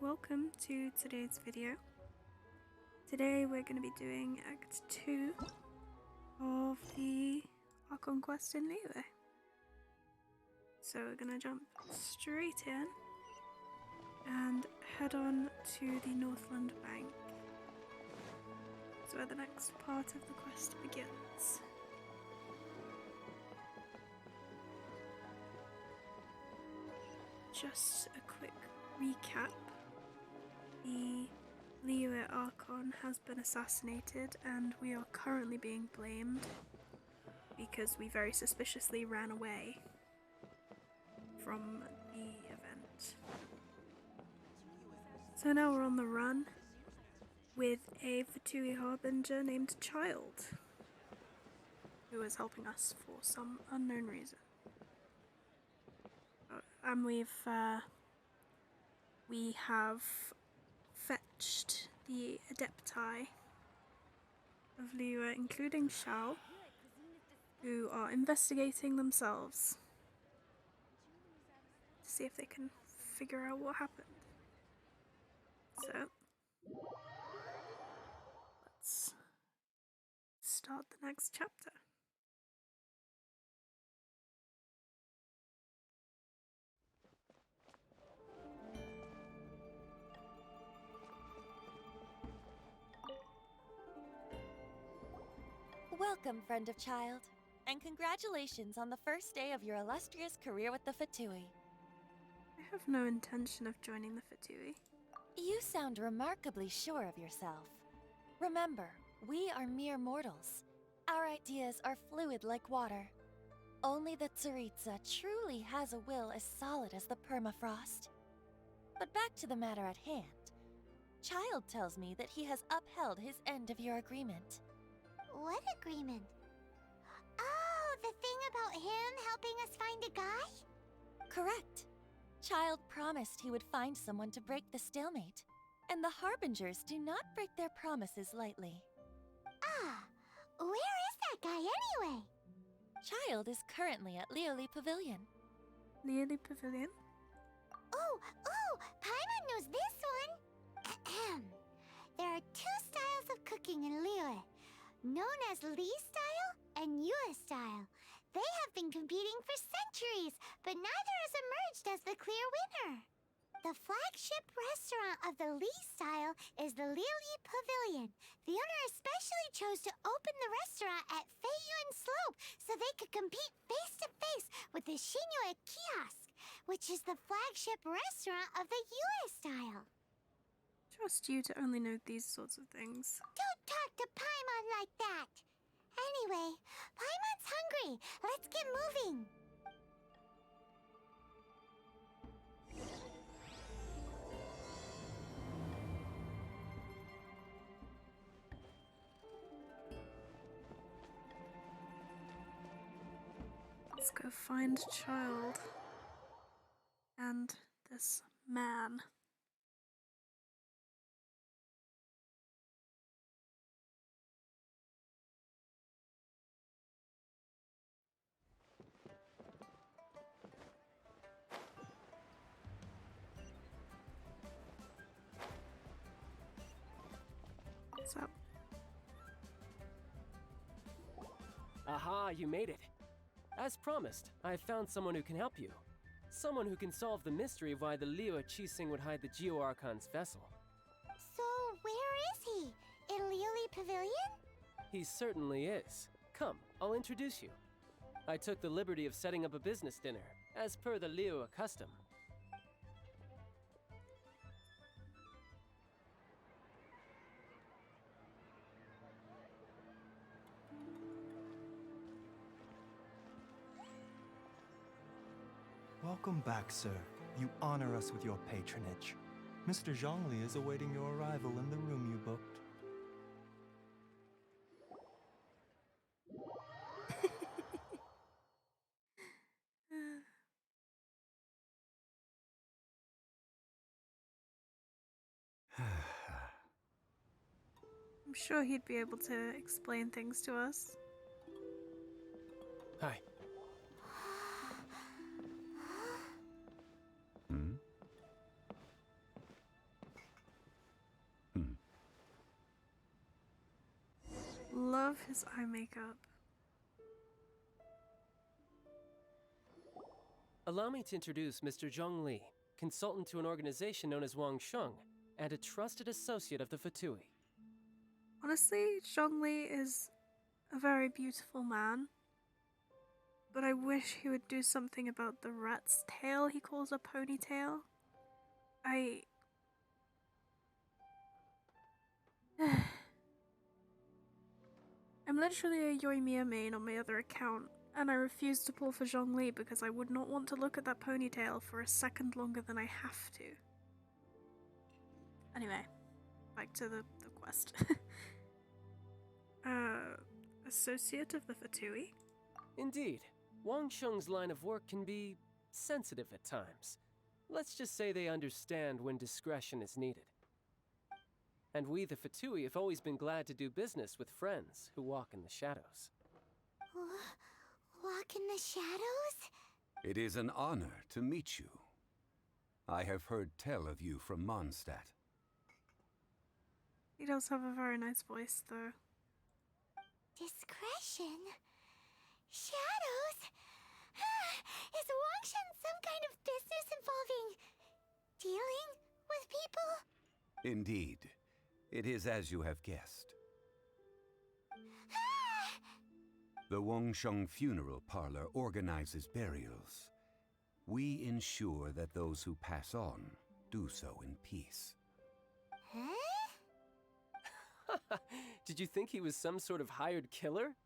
welcome to today's video. Today we're going to be doing Act 2 of the Archon quest in liyue. So we're going to jump straight in and head on to the Northland Bank. That's where the next part of the quest begins. Just a quick recap. The liyue Archon has been assassinated and we are currently being blamed because we very suspiciously ran away from the event. So now we're on the run with a Fatui Harbinger named Child, who is helping us for some unknown reason. And we have fetched the Adepti of liyue, including Xiao, who are investigating themselves to see if they can figure out what happened. So, let's start the next chapter. Welcome, friend of Child, and congratulations on the first day of your illustrious career with the Fatui. I have no intention of joining the Fatui. You sound remarkably sure of yourself. Remember, we are mere mortals. Our ideas are fluid like water. Only the Tsaritsa truly has a will as solid as the permafrost. But back to the matter at hand. Child tells me that he has upheld his end of your agreement. What agreement? Oh, the thing about him helping us find a guy? Correct. Child promised he would find someone to break the stalemate, and the Harbingers do not break their promises lightly. Ah, where is that guy anyway? Child is currently at liyue Pavilion. Liyue Pavilion? Oh, Paimon knows this one! Ahem. There are two styles of cooking in liyue, known as Li style and Yue style. They have been competing for centuries, but neither has emerged as the clear winner. The flagship restaurant of the Li style is the liyue Pavilion. The owner especially chose to open the restaurant at Feiyuan Slope so they could compete face-to-face with the Xinyue Kiosk, which is the flagship restaurant of the Yue style. Trust you to only know these sorts of things. Don't talk to Paimon like that! Anyway, Paimon's hungry. Let's get moving. Let's go find Child and this man. What's up? Aha, you made it. As promised, I found someone who can help you. Someone who can solve the mystery of why the liyue Qixing would hide the Geo Archon's vessel. So, where is he? In liyue Pavilion? He certainly is. Come, I'll introduce you. I took the liberty of setting up a business dinner, as per the liyue custom. Welcome back, sir. You honor us with your patronage. Mr. Zhongli is awaiting your arrival in the room you booked. I'm sure he'd be able to explain things to us. Hi. his eye makeup. Allow me to introduce Mr. Zhongli, consultant to an organization known as Wangsheng, and a trusted associate of the Fatui. Honestly, Zhongli is a very beautiful man, but I wish he would do something about the rat's tail he calls a ponytail. I'm literally a Yoimiya main on my other account, and I refuse to pull for Zhongli because I would not want to look at that ponytail for a second longer than I have to. Anyway, back to the quest. Associate of the Fatui? Indeed, Wangsheng's line of work can be sensitive at times. Let's just say they understand when discretion is needed. And we, the Fatui, have always been glad to do business with friends who walk in the shadows. Walk in the shadows? It is an honor to meet you. I have heard tell of you from Mondstadt. He does have a very nice voice, though. Discretion? Shadows? Is Wangshan some kind of business involving dealing with people? Indeed. It is as you have guessed. The Wangsheng Funeral Parlor organizes burials. We ensure that those who pass on do so in peace. Huh? Did you think he was some sort of hired killer?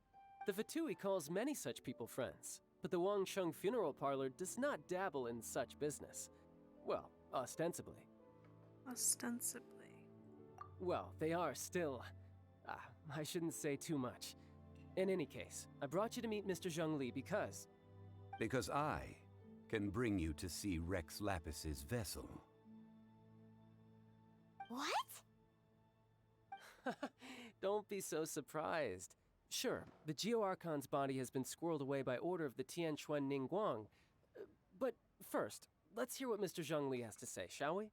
The Fatui calls many such people friends, but the Wangsheng Funeral Parlor does not dabble in such business. Well, ostensibly. Ostensibly. Well, they are still... I shouldn't say too much. In any case, I brought you to meet Mr. Zhongli because... Because I can bring you to see Rex Lapis's vessel. What? Don't be so surprised. Sure, the Geo-Archon's body has been squirreled away by order of the Tianquan Ningguang. But first, let's hear what Mr. Zhongli has to say, shall we?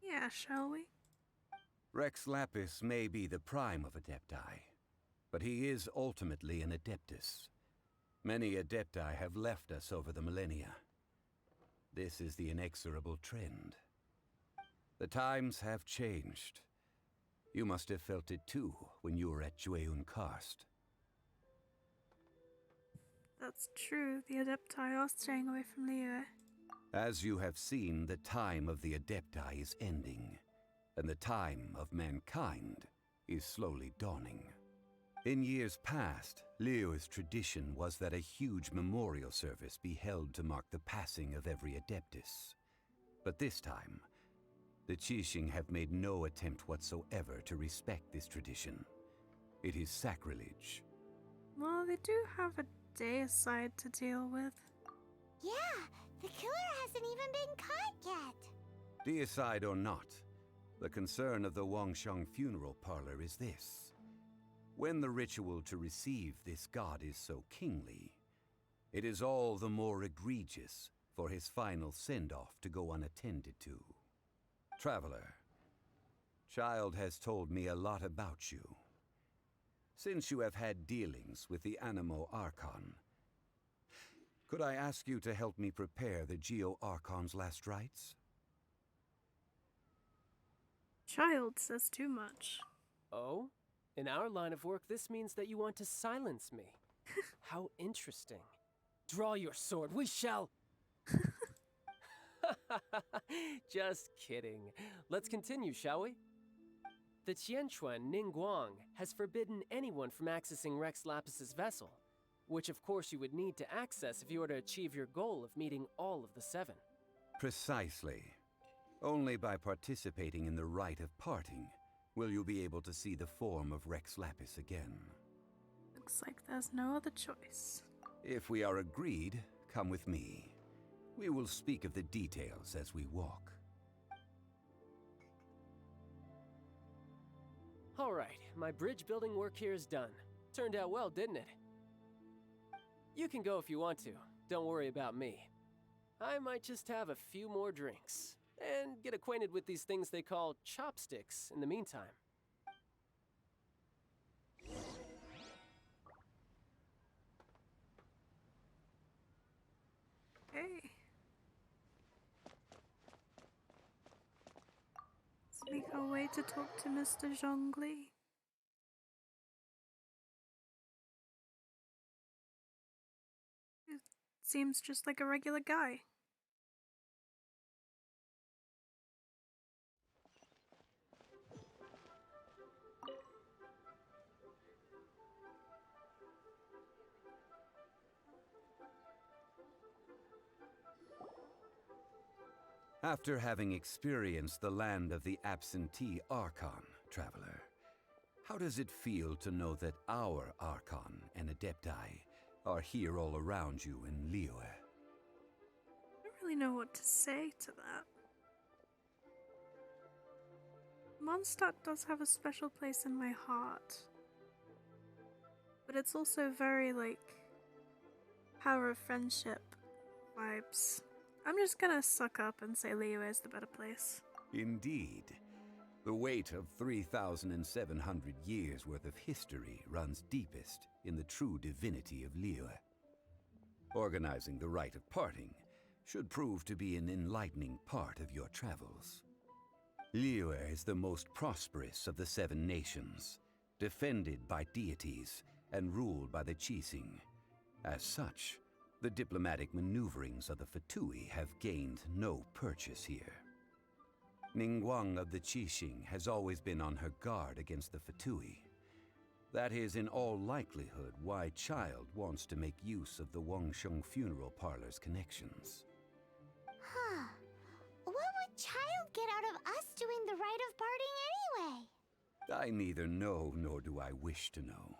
Yeah, shall we? Rex Lapis may be the prime of Adepti, but he is ultimately an Adeptus. Many Adepti have left us over the millennia. This is the inexorable trend. The times have changed. You must have felt it too when you were at Jueyun Karst. That's true. The Adepti are staying away from liyue. As you have seen, the time of the Adepti is ending, and the time of mankind is slowly dawning. In years past, liyue's tradition was that a huge memorial service be held to mark the passing of every Adeptus. But this time, the Qixing have made no attempt whatsoever to respect this tradition. It is sacrilege. Well, they do have a day aside to deal with. Yeah, the killer hasn't even been caught yet. Deicide or not, the concern of the Wangsheng Funeral Parlor is this. When the ritual to receive this god is so kingly, it is all the more egregious for his final send-off to go unattended to. Traveler, Child has told me a lot about you. Since you have had dealings with the Animo Archon, could I ask you to help me prepare the Geo Archon's last rites? Child says too much. Oh? In our line of work, this means that you want to silence me. How interesting. Draw your sword, we shall... Just kidding. Let's continue, shall we? The Tianquan Ningguang has forbidden anyone from accessing Rex Lapis's vessel, which of course you would need to access if you were to achieve your goal of meeting all of the 7. Precisely. Only by participating in the rite of parting will you be able to see the form of Rex Lapis again. Looks like there's no other choice. If we are agreed, come with me. We will speak of the details as we walk. All right, my bridge building work here is done. Turned out well, didn't it? You can go if you want to. Don't worry about me. I might just have a few more drinks and get acquainted with these things they call chopsticks in the meantime. Okay. Let's make our way to talk to Mr. Zhongli. It seems just like a regular guy. After having experienced the land of the absentee Archon, traveler, how does it feel to know that our Archon and Adepti are here all around you in Liyue? I don't really know what to say to that. Mondstadt does have a special place in my heart. But it's also very, like, power of friendship vibes. I'm just gonna suck up and say Liyue is the better place. Indeed. The weight of 3,700 years' worth of history runs deepest in the true divinity of Liyue. Organizing the rite of parting should prove to be an enlightening part of your travels. Liyue is the most prosperous of the 7 nations, defended by deities and ruled by the Qixing. As such, the diplomatic maneuverings of the Fatui have gained no purchase here. Ningguang of the Qixing has always been on her guard against the Fatui. That is in all likelihood why Child wants to make use of the Wangsheng funeral parlor's connections. Huh. What would Child get out of us doing the rite of parting anyway? I neither know nor do I wish to know.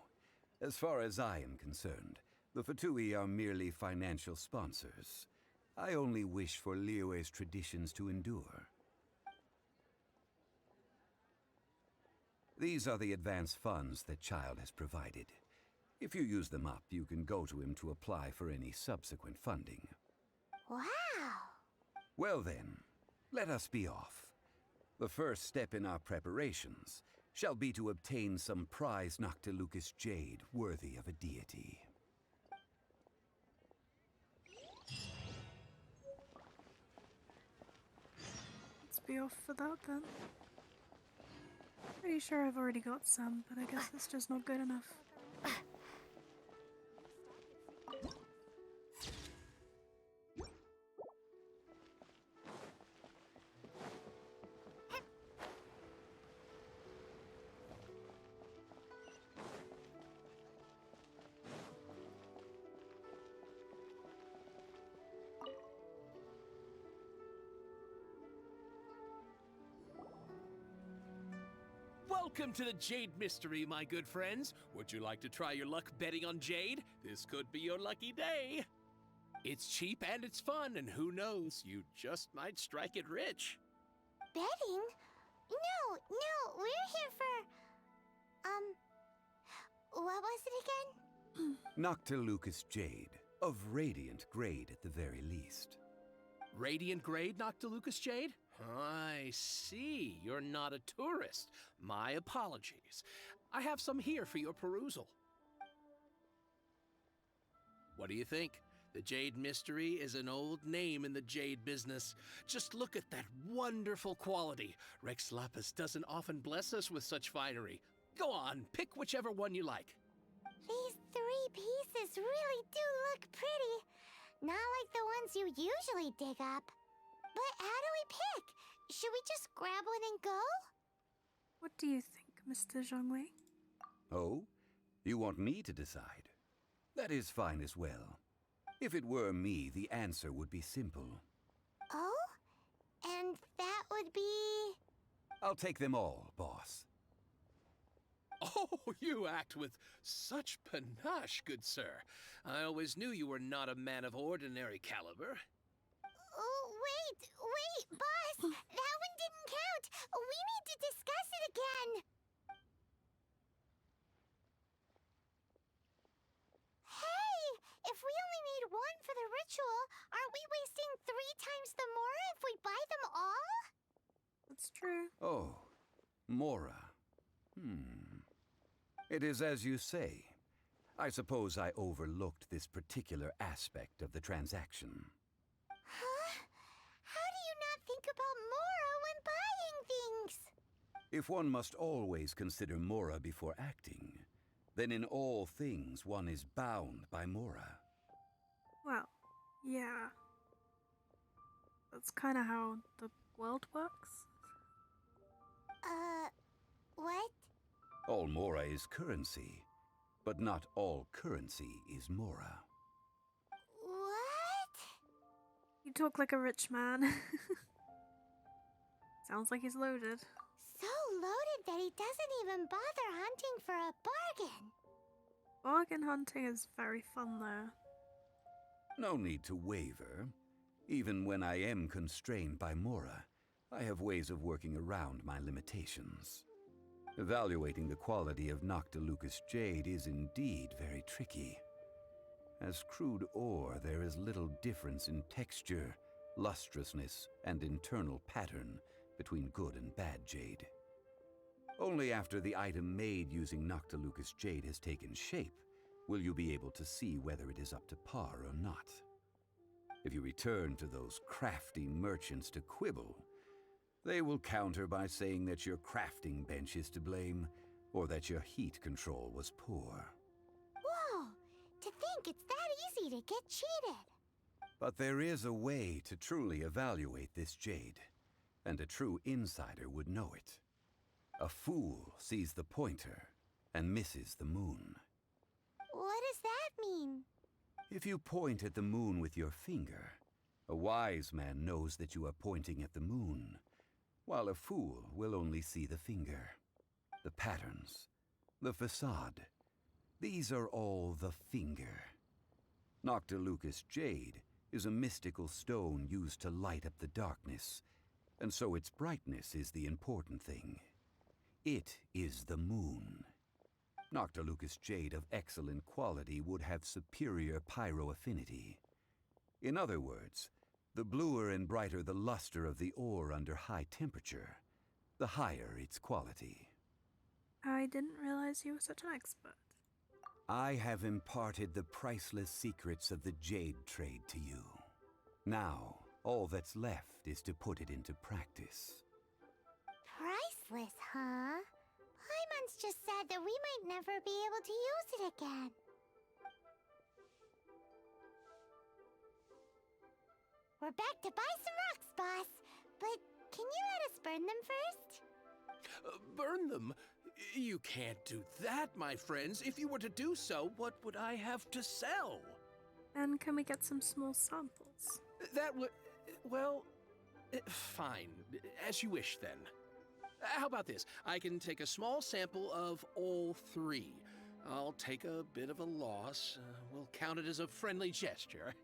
As far as I am concerned, the Fatui are merely financial sponsors. I only wish for Liyue's traditions to endure. These are the advance funds that Child has provided. If you use them up, you can go to him to apply for any subsequent funding. Wow. Well then, let us be off. The first step in our preparations shall be to obtain some prized Noctilucous jade worthy of a deity. Let's be off for that then. Pretty sure I've already got some, but I guess it's just not good enough. Welcome to the Jade Mystery, my good friends. Would you like to try your luck betting on Jade? This could be your lucky day. It's cheap and it's fun, and who knows, you just might strike it rich. Betting? No, we're here for... what was it again? Noctilucous jade, of radiant grade at the very least. Radiant grade, Noctilucous Jade? I see. You're not a tourist. My apologies. I have some here for your perusal. What do you think? The Jade Mystery is an old name in the jade business. Just look at that wonderful quality. Rex Lapis doesn't often bless us with such finery. Go on, pick whichever one you like. These 3 pieces really do look pretty. Not like the ones you usually dig up. But how do we pick? Should we just grab one and go? What do you think, Mr. Zhongli? Oh? You want me to decide? That is fine as well. If it were me, the answer would be simple. Oh? And that would be... I'll take them all, boss. Oh, you act with such panache, good sir. I always knew you were not a man of ordinary caliber. Oh, wait, boss! That one didn't count! We need to discuss it again! Hey! If we only need one for the ritual, aren't we wasting 3 times the more if we buy them all? That's true. Oh, Mora. It is as you say. I suppose I overlooked this particular aspect of the transaction. If one must always consider Mora before acting, then in all things one is bound by Mora. Well, yeah. That's kind of how the world works. What? All Mora is currency, but not all currency is Mora. What? You talk like a rich man. Sounds like he's loaded. So loaded that he doesn't even bother hunting for a bargain. Bargain hunting is very fun though. No need to waver. Even when I am constrained by Mora, I have ways of working around my limitations. Evaluating the quality of Noctilucous jade is indeed very tricky. As crude ore, there is little difference in texture, lustrousness, and internal pattern between good and bad jade. Only after the item made using Noctilucous jade has taken shape will you be able to see whether it is up to par or not. If you return to those crafty merchants to quibble, they will counter by saying that your crafting bench is to blame, or that your heat control was poor. Whoa! To think it's that easy to get cheated. But there is a way to truly evaluate this jade, and a true insider would know it. A fool sees the pointer and misses the moon. What does that mean? If you point at the moon with your finger, a wise man knows that you are pointing at the moon, while a fool will only see the finger. The patterns, the facade, these are all the finger. Noctilucous jade is a mystical stone used to light up the darkness, and so its brightness is the important thing. It is the moon. Noctilucous jade of excellent quality would have superior pyro affinity. In other words, the bluer and brighter the luster of the ore under high temperature, the higher its quality. I didn't realize you were such an expert. I have imparted the priceless secrets of the jade trade to you. Now, all that's left is to put it into practice. Priceless, huh? Paimon's just said that we might never be able to use it again. We're back to buy some rocks, boss. But can you let us burn them first? Burn them? You can't do that, my friends. If you were to do so, what would I have to sell? And can we get some small samples? That would... well... fine. As you wish, then. How about this? I can take a small sample of all three. I'll take a bit of a loss. We'll count it as a friendly gesture.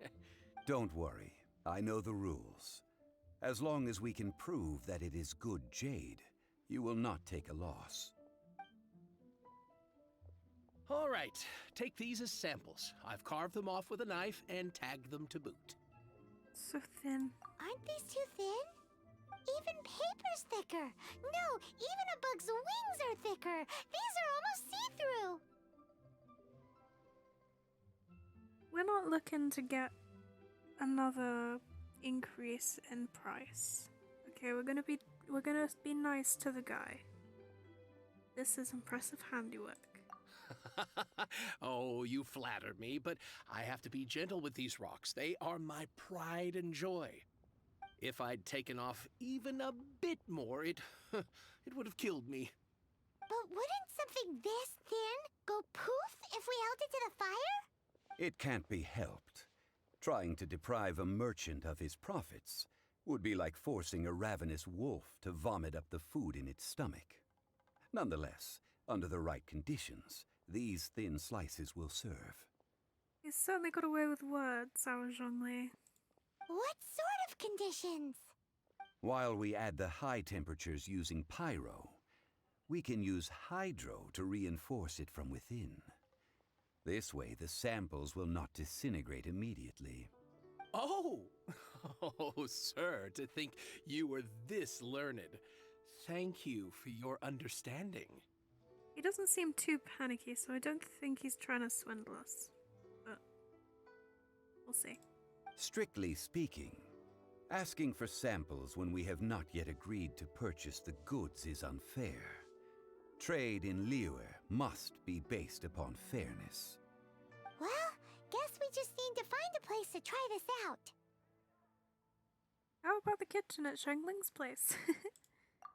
Don't worry. I know the rules. As long as we can prove that it is good jade, you will not take a loss. All right. Take these as samples. I've carved them off with a knife and tagged them to boot. So thin. Aren't these too thin? Even paper's thicker. No, even a bug's wings are thicker. These are almost see-through. We're not looking to get another increase in price. Okay, we're gonna be nice to the guy. This is impressive handiwork. Oh, you flatter me, but I have to be gentle with these rocks. They are my pride and joy. If I'd taken off even a bit more, it would have killed me. But wouldn't something this thin go poof if we held it to the fire? It can't be helped. Trying to deprive a merchant of his profits would be like forcing a ravenous wolf to vomit up the food in its stomach. Nonetheless, under the right conditions, these thin slices will serve. You certainly got away with words, our Zhongli. What sort of conditions? While we add the high temperatures using pyro, we can use hydro to reinforce it from within. This way, the samples will not disintegrate immediately. Oh! Oh, sir, to think you were this learned. Thank you for your understanding. He doesn't seem too panicky, so I don't think he's trying to swindle us. But we'll see. Strictly speaking, Asking for samples when we have not yet agreed to purchase the goods is unfair. Trade in liyue must be based upon fairness. Well, guess we just need to find a place to try this out. How about the kitchen at Shengling's place?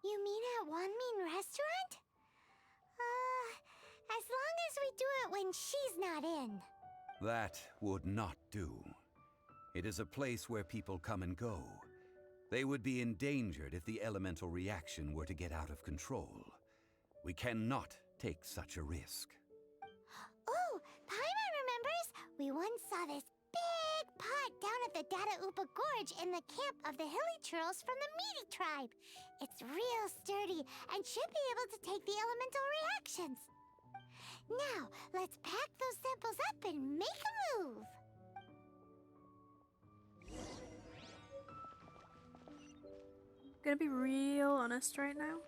You mean at Wanmin Restaurant? As long as we do it when she's not in. That would not do. It is a place where people come and go. They would be endangered if the elemental reaction were to get out of control. We cannot take such a risk. Oh, Paimon remembers! We once saw this big pot down at the Data Upa Gorge in the camp of the hilly churls from the Meaty tribe. It's real sturdy and should be able to take the elemental reactions. Now, let's pack those samples up and make a move. Gonna be real honest right now.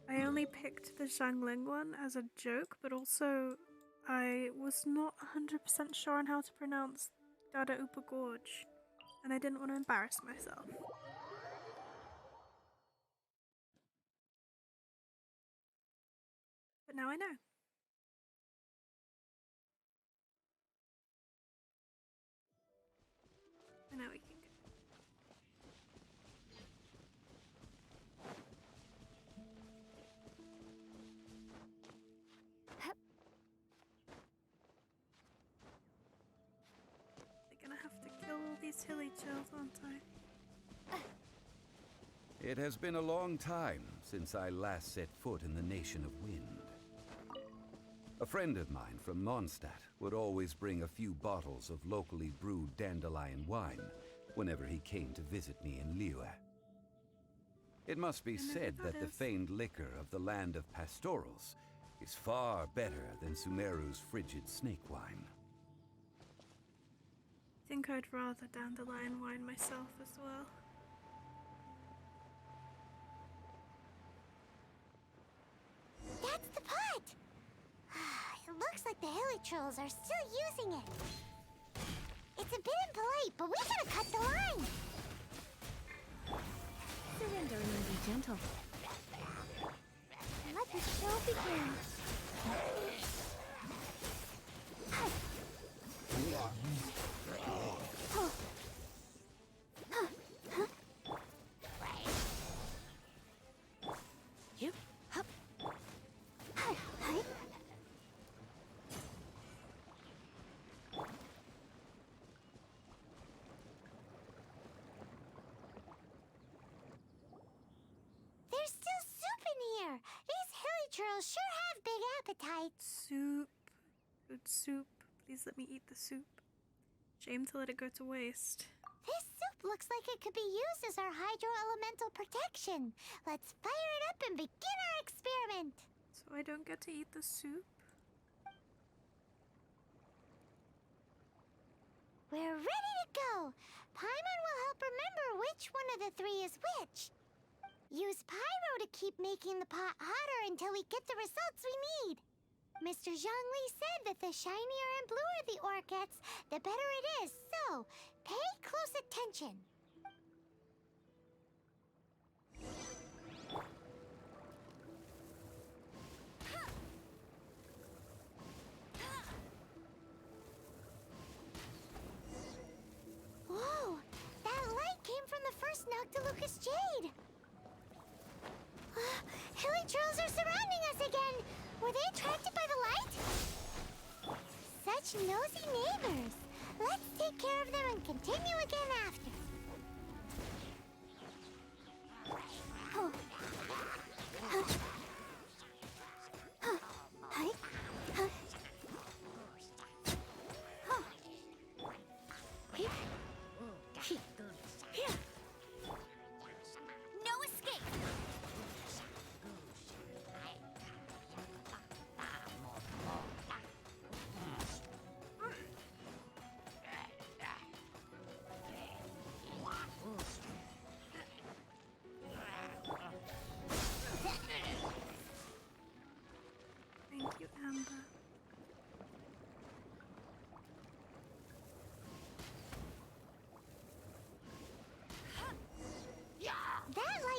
I only picked the Xiangling one as a joke, but also I was not 100% sure on how to pronounce Dada Upa Gorge, and I didn't want to embarrass myself. But now I know. And now we can go. They're gonna have to kill all these hilly chills, aren't I? It has been a long time since I last set foot in the Nation of Wind. A friend of mine from Mondstadt would always bring a few bottles of locally brewed dandelion wine whenever he came to visit me in Liyue. It must be said that the famed liquor of the land of pastorals is far better than Sumeru's frigid snake wine. I think I'd rather dandelion wine myself as well. That's the pot! It looks like the hilly trolls are still using it. It's a bit impolite, but we gotta cut the line! Surrender and be gentle. Let the show begin. You up. There's still soup in here. These hilly trolls sure have big appetites. Soup. Good soup. Please let me eat the soup. Shame to let it go to waste. This soup looks like it could be used as our hydro-elemental protection. Let's fire it up and begin our experiment. So I don't get to eat the soup? We're ready to go. Paimon will help remember which one of the three is which. Use pyro to keep making the pot hotter until we get the results we need. Mr. Zhongli said that the shinier and bluer the ore gets, the better it is, so pay close attention. Whoa! That light came from the first Noctilucous Jade! Hilly trolls are surrounding us again! Were they attracted by the light? Such nosy neighbors! Let's take care of them and continue again after. Oh. No escape!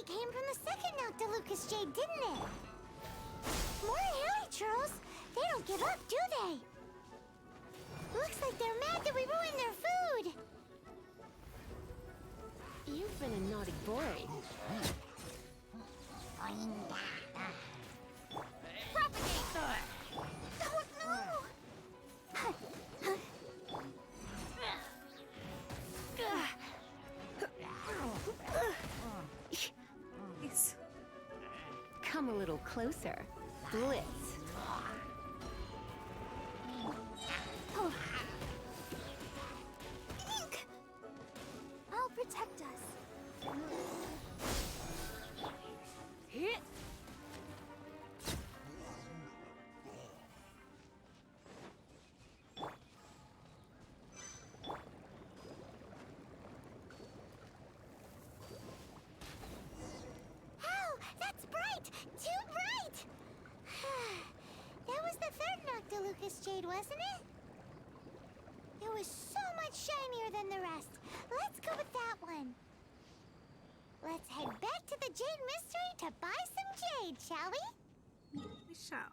came from the second Noctilucous Jade, didn't it? More hairy churls. They don't give up, do they? Looks like they're mad that we ruined their food. You've been a naughty boy. Yes. Come a little closer. Blitz. Ink! I'll protect us. Hit. Ow! That's bright! Too bright! That was the third Noctilucous Jade, wasn't it? It was so much shinier than the rest. Let's go with that one. Let's head back to the Jade Mystery to buy some jade, shall we? We shall.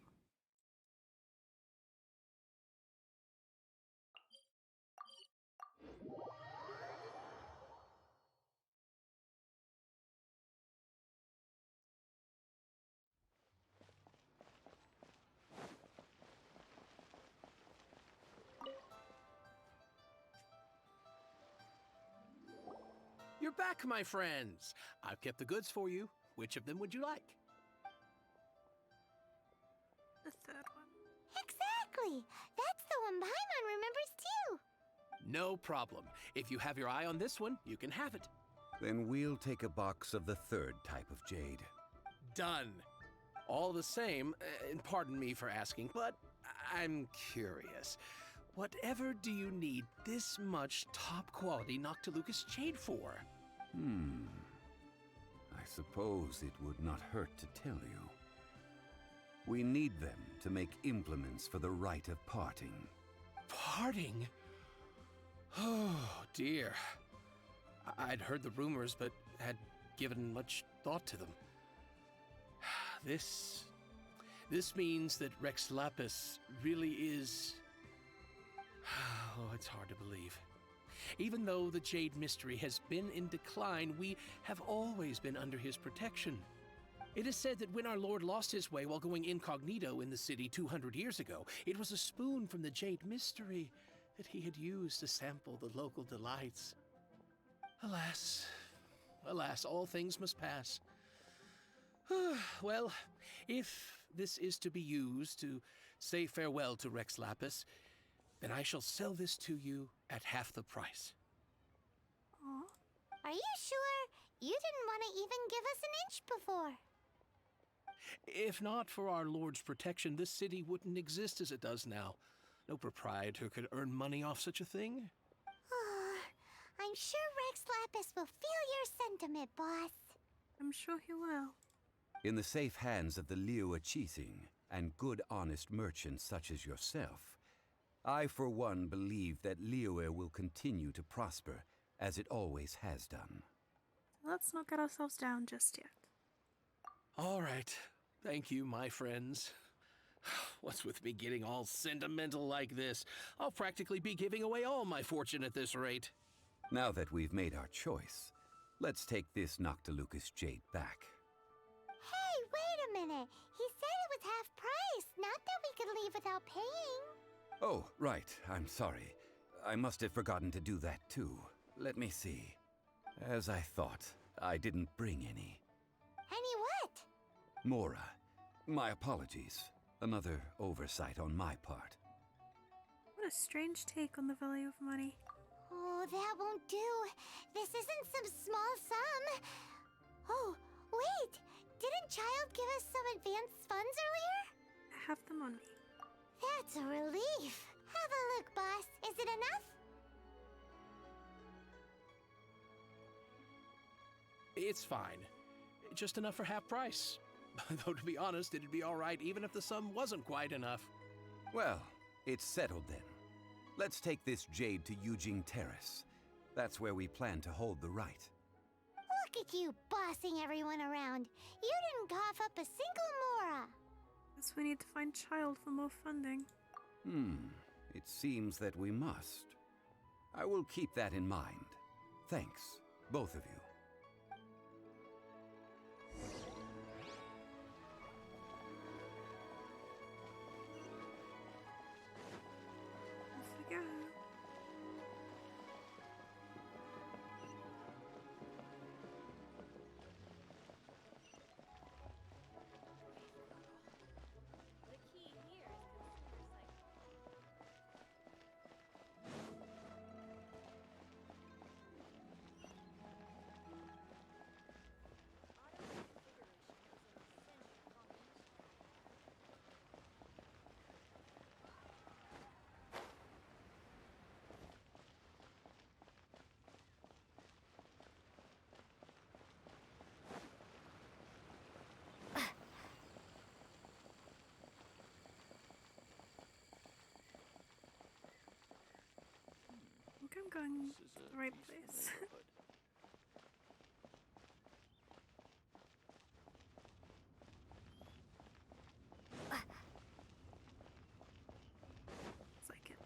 You're back, my friends. I've kept the goods for you. Which of them would you like? The third one. Exactly! That's the one Paimon remembers too! No problem. If you have your eye on this one, you can have it. Then we'll take a box of the third type of jade. Done. All the same, and pardon me for asking, but I'm curious. Whatever do you need this much top-quality Noctilucous jade for? I suppose it would not hurt to tell you. We need them to make implements for the rite of parting. Parting? Oh, dear. I'd heard the rumors, but had given much thought to them. This means that Rex Lapis really is... Oh, it's hard to believe. Even though the Jade Mystery has been in decline, we have always been under his protection. It is said that when our Lord lost his way while going incognito in the city 200 years ago, it was a spoon from the Jade Mystery that he had used to sample the local delights. Alas, alas, all things must pass. Well, if this is to be used to say farewell to Rex Lapis, then I shall sell this to you at half the price. Aw. Are you sure? You didn't want to even give us an inch before. If not for our Lord's protection, this city wouldn't exist as it does now. No proprietor could earn money off such a thing. I'm sure Rex Lapis will feel your sentiment, boss. I'm sure he will. In the safe hands of the liyue and good honest merchants such as yourself, I for one believe that Liyue will continue to prosper as it always has done. Let's not get ourselves down just yet. All right. Thank you, my friends. What's with me getting all sentimental like this? I'll practically be giving away all my fortune at this rate. Now that we've made our choice, let's take this Noctilucous jade back. Hey, wait a minute. He said it was half price, not that we could leave without paying. Oh, right. I'm sorry. I must have forgotten to do that too. Let me see. As I thought, I didn't bring any. Any what? Mora, my apologies. Another oversight on my part. What a strange take on the value of money. Oh, that won't do. This isn't some small sum. Oh, wait. Didn't Child give us some advanced funds earlier? I have them on me. That's a relief. Have a look, boss. Is it enough? It's fine. Just enough for half price. Though to be honest, it'd be all right even if the sum wasn't quite enough. Well, it's settled then. Let's take this jade to Yujing Terrace. That's where we plan to hold the rite. at you, bossing everyone around. You didn't cough up a single mora. Guess we need to find Child for more funding. It seems that we must. I will keep that in mind. Thanks, both of you. Off we go. I think I'm going to the right place. Looks like it.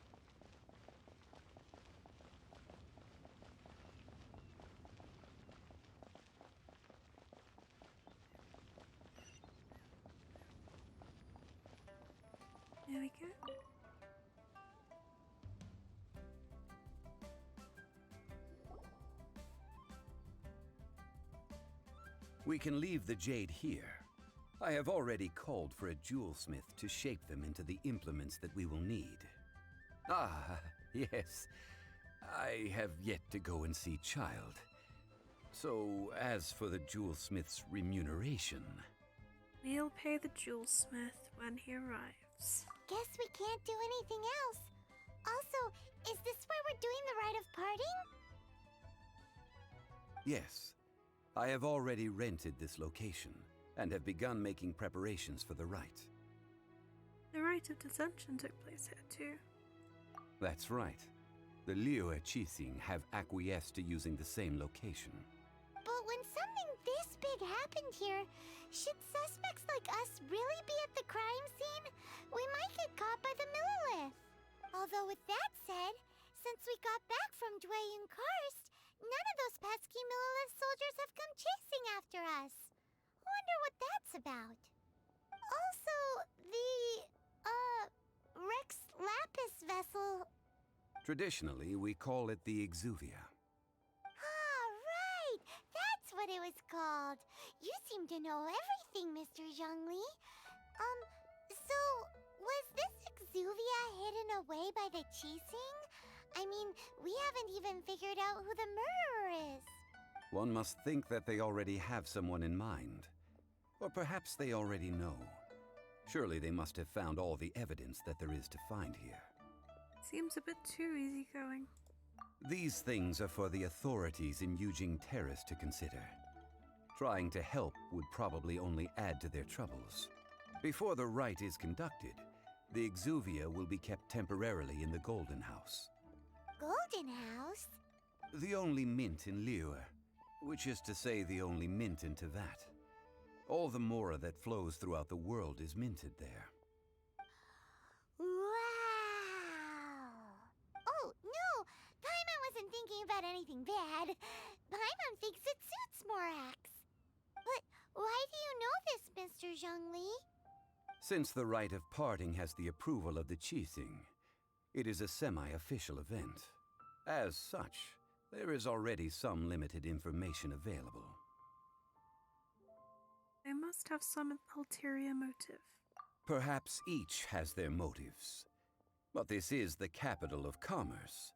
There we go. We can leave the jade here. I have already called for a jewelsmith to shape them into the implements that we will need. Ah, yes. I have yet to go and see Child. So, as for the jewelsmith's remuneration... We'll pay the jewelsmith when he arrives. Guess we can't do anything else. Also, is this where we're doing the rite of parting? Yes. I have already rented this location, and have begun making preparations for the rite. The rite of dissension took place here too. That's right. The liyue have acquiesced to using the same location. But when something this big happened here, should suspects like us really be at the crime scene? We might get caught by the Millilith. Although with that said, since we got back from Dwayne Karst, none of those pesky Millilith soldiers have come chasing after us. Wonder what that's about. Also, the, Rex Lapis vessel. Traditionally, we call it the Exuvia. Ah, right! That's what it was called. You seem to know everything, Mr. Zhongli. So, was this Exuvia hidden away by the Qixing? I mean, we haven't even figured out who the murderer is. One must think that they already have someone in mind. Or perhaps they already know. Surely they must have found all the evidence that there is to find here. Seems a bit too easygoing. These things are for the authorities in Yujing Terrace to consider. Trying to help would probably only add to their troubles. Before the rite is conducted, the Exuvia will be kept temporarily in the Golden House. Golden House? The only mint in Liyue, which is to say the only mint in Teyvat. All the mora that flows throughout the world is minted there. Wow! Oh, no! Paimon wasn't thinking about anything bad. Paimon thinks it suits Morax. But why do you know this, Mr. Zhongli? Since the rite of parting has the approval of the Qixing, it is a semi-official event. As such, there is already some limited information available. They must have some ulterior motive. Perhaps each has their motives. But this is the capital of commerce.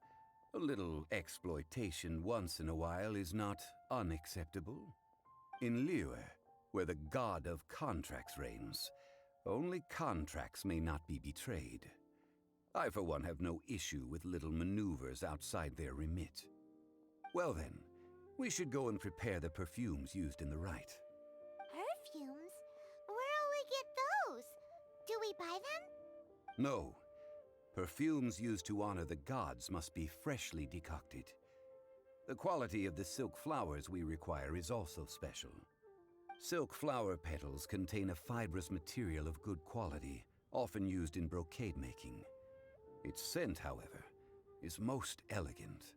A little exploitation once in a while is not unacceptable. In Liyue, where the god of contracts reigns, only contracts may not be betrayed. I, for one, have no issue with little maneuvers outside their remit. Well then, we should go and prepare the perfumes used in the rite. Perfumes? Where'll we get those? Do we buy them? No. Perfumes used to honor the gods must be freshly decocted. The quality of the silk flowers we require is also special. Silk flower petals contain a fibrous material of good quality, often used in brocade making. Its scent, however, is most elegant,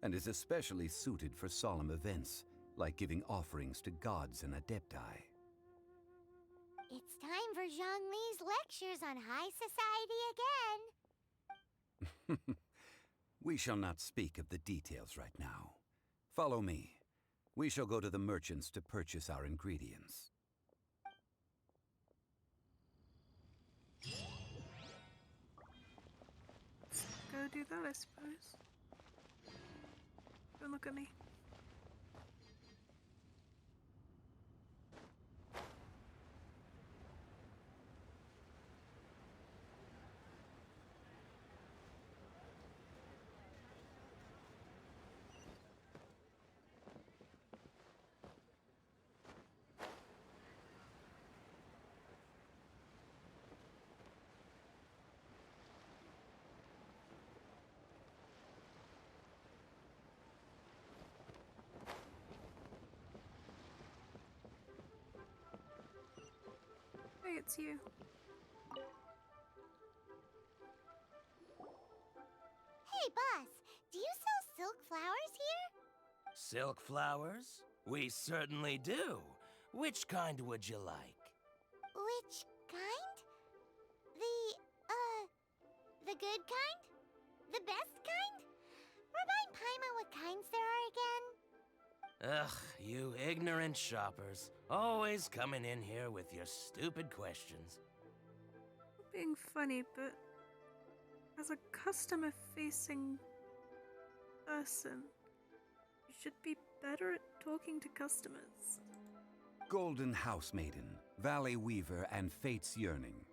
and is especially suited for solemn events, like giving offerings to gods and adepti. It's time for Zhongli's lectures on high society again. We shall not speak of the details right now. Follow me. We shall go to the merchants to purchase our ingredients. Go do that, I suppose. Don't look at me. Hey, it's you. Hey, boss, do you sell silk flowers here? Silk flowers? We certainly do. Which kind would you like? Which kind? The good kind? The best kind? Remind Paimon what kinds there are again? Ugh, you ignorant shoppers. Always coming in here with your stupid questions. I'm being funny, but as a customer-facing person, you should be better at talking to customers. Golden House Maiden, Valley Weaver, and Fate's Yearning.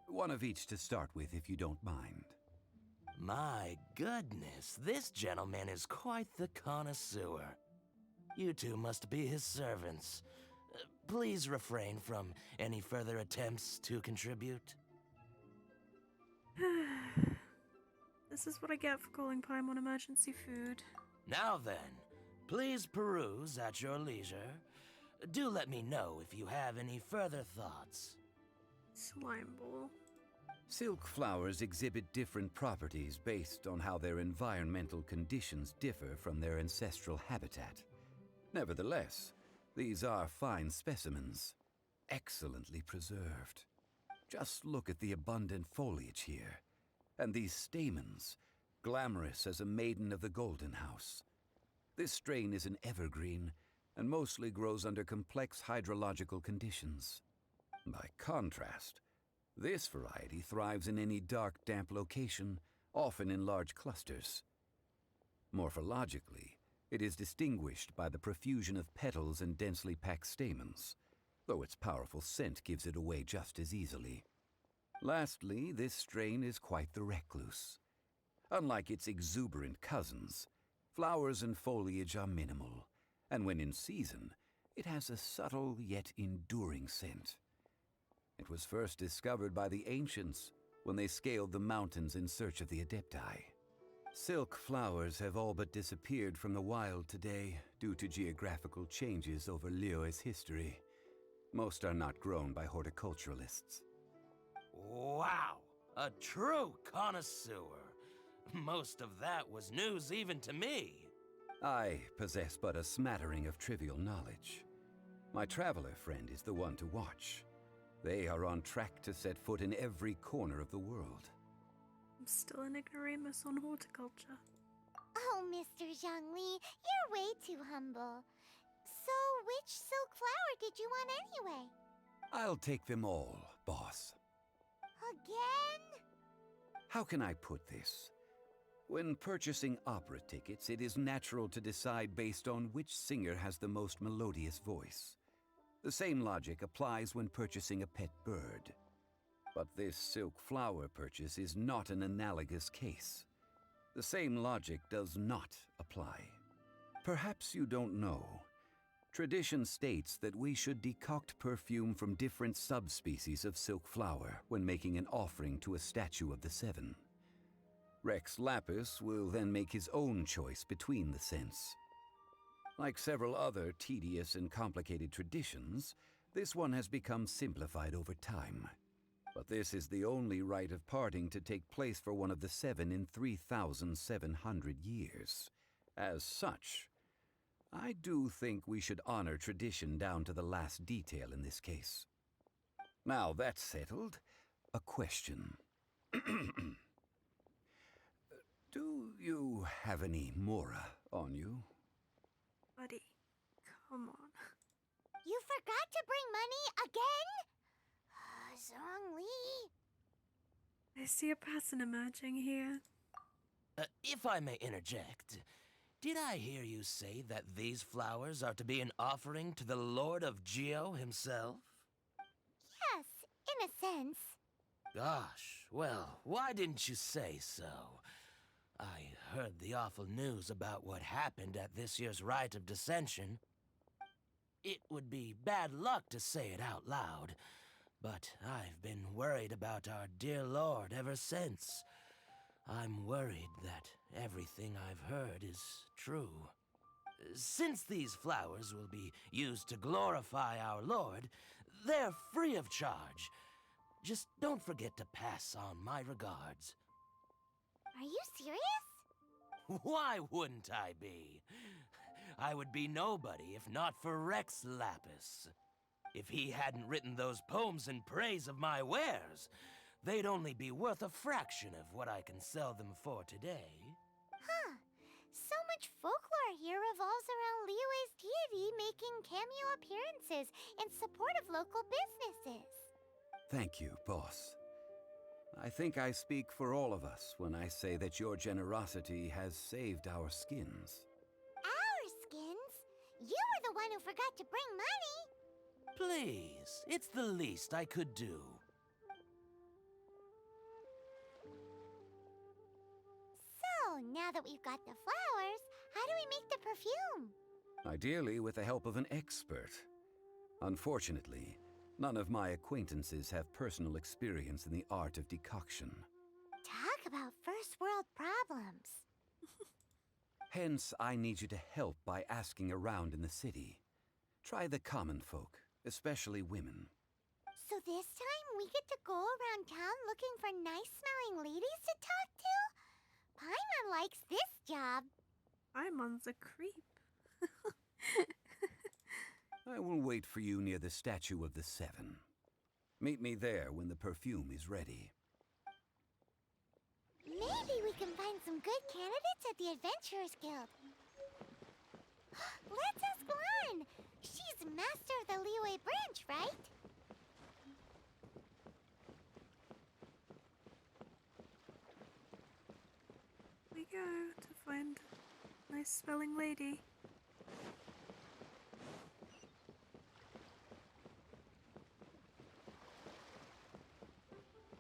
One of each to start with, if you don't mind. My goodness, this gentleman is quite the connoisseur. You two must be his servants. Please refrain from any further attempts to contribute. This is what I get for calling Paimon emergency food. Now then, please peruse at your leisure. Do let me know if you have any further thoughts. Slime ball. Silk flowers exhibit different properties based on how their environmental conditions differ from their ancestral habitat. Nevertheless, these are fine specimens, excellently preserved. Just look at the abundant foliage here, and these stamens, glamorous as a maiden of the Golden House. This strain is an evergreen, and mostly grows under complex hydrological conditions. By contrast, this variety thrives in any dark, damp location, often in large clusters. Morphologically, it is distinguished by the profusion of petals and densely packed stamens, though its powerful scent gives it away just as easily. Lastly, this strain is quite the recluse. Unlike its exuberant cousins, flowers and foliage are minimal, and when in season, it has a subtle yet enduring scent. It was first discovered by the ancients when they scaled the mountains in search of the adepti. Silk flowers have all but disappeared from the wild today due to geographical changes over Liyue's history. Most are not grown by horticulturalists. Wow! A true connoisseur. Most of that was news even to me. I possess but a smattering of trivial knowledge. My traveler friend is the one to watch. They are on track to set foot in every corner of the world. I'm still an ignoramus on horticulture. Oh, Mr. Zhongli, you're way too humble. So, which silk flower did you want anyway? I'll take them all, boss. Again? How can I put this? When purchasing opera tickets, it is natural to decide based on which singer has the most melodious voice. The same logic applies when purchasing a pet bird. But this silk flower purchase is not an analogous case. The same logic does not apply. Perhaps you don't know. Tradition states that we should decoct perfume from different subspecies of silk flower when making an offering to a statue of the Seven. Rex Lapis will then make his own choice between the scents. Like several other tedious and complicated traditions, this one has become simplified over time. But this is the only rite of parting to take place for one of the 7 in 3,700 years. As such, I do think we should honor tradition down to the last detail in this case. Now that's settled, a question. Do you have any Mora on you? Buddy, come on. You forgot to bring money again? Zhongli. I see a pattern emerging here. If I may interject, did I hear you say that these flowers are to be an offering to the Lord of Geo himself? Yes, in a sense. Gosh, well, why didn't you say so? I heard the awful news about what happened at this year's Rite of Dissension. It would be bad luck to say it out loud, but I've been worried about our dear Lord ever since. I'm worried that everything I've heard is true. Since these flowers will be used to glorify our Lord, they're free of charge. Just don't forget to pass on my regards. Are you serious? Why wouldn't I be? I would be nobody if not for Rex Lapis. If he hadn't written those poems in praise of my wares, they'd only be worth a fraction of what I can sell them for today. Huh. So much folklore here revolves around liyue's deity making cameo appearances in support of local businesses. Thank you, boss. I think I speak for all of us when I say that your generosity has saved our skins. Our skins? You were the one who forgot to bring money. Please, it's the least I could do. So, now that we've got the flowers, how do we make the perfume? Ideally with the help of an expert. Unfortunately, none of my acquaintances have personal experience in the art of decoction. Talk about first world problems. Hence, I need you to help by asking around in the city. Try the common folk, especially women. So this time we get to go around town looking for nice-smelling ladies to talk to? Paimon likes this job. Paimon's a creep. I will wait for you near the Statue of the Seven. Meet me there when the perfume is ready. Maybe we can find some good candidates at the Adventurers Guild. Let's ask Lan. She's master of the liyue branch, right? We go to find a nice smelling lady.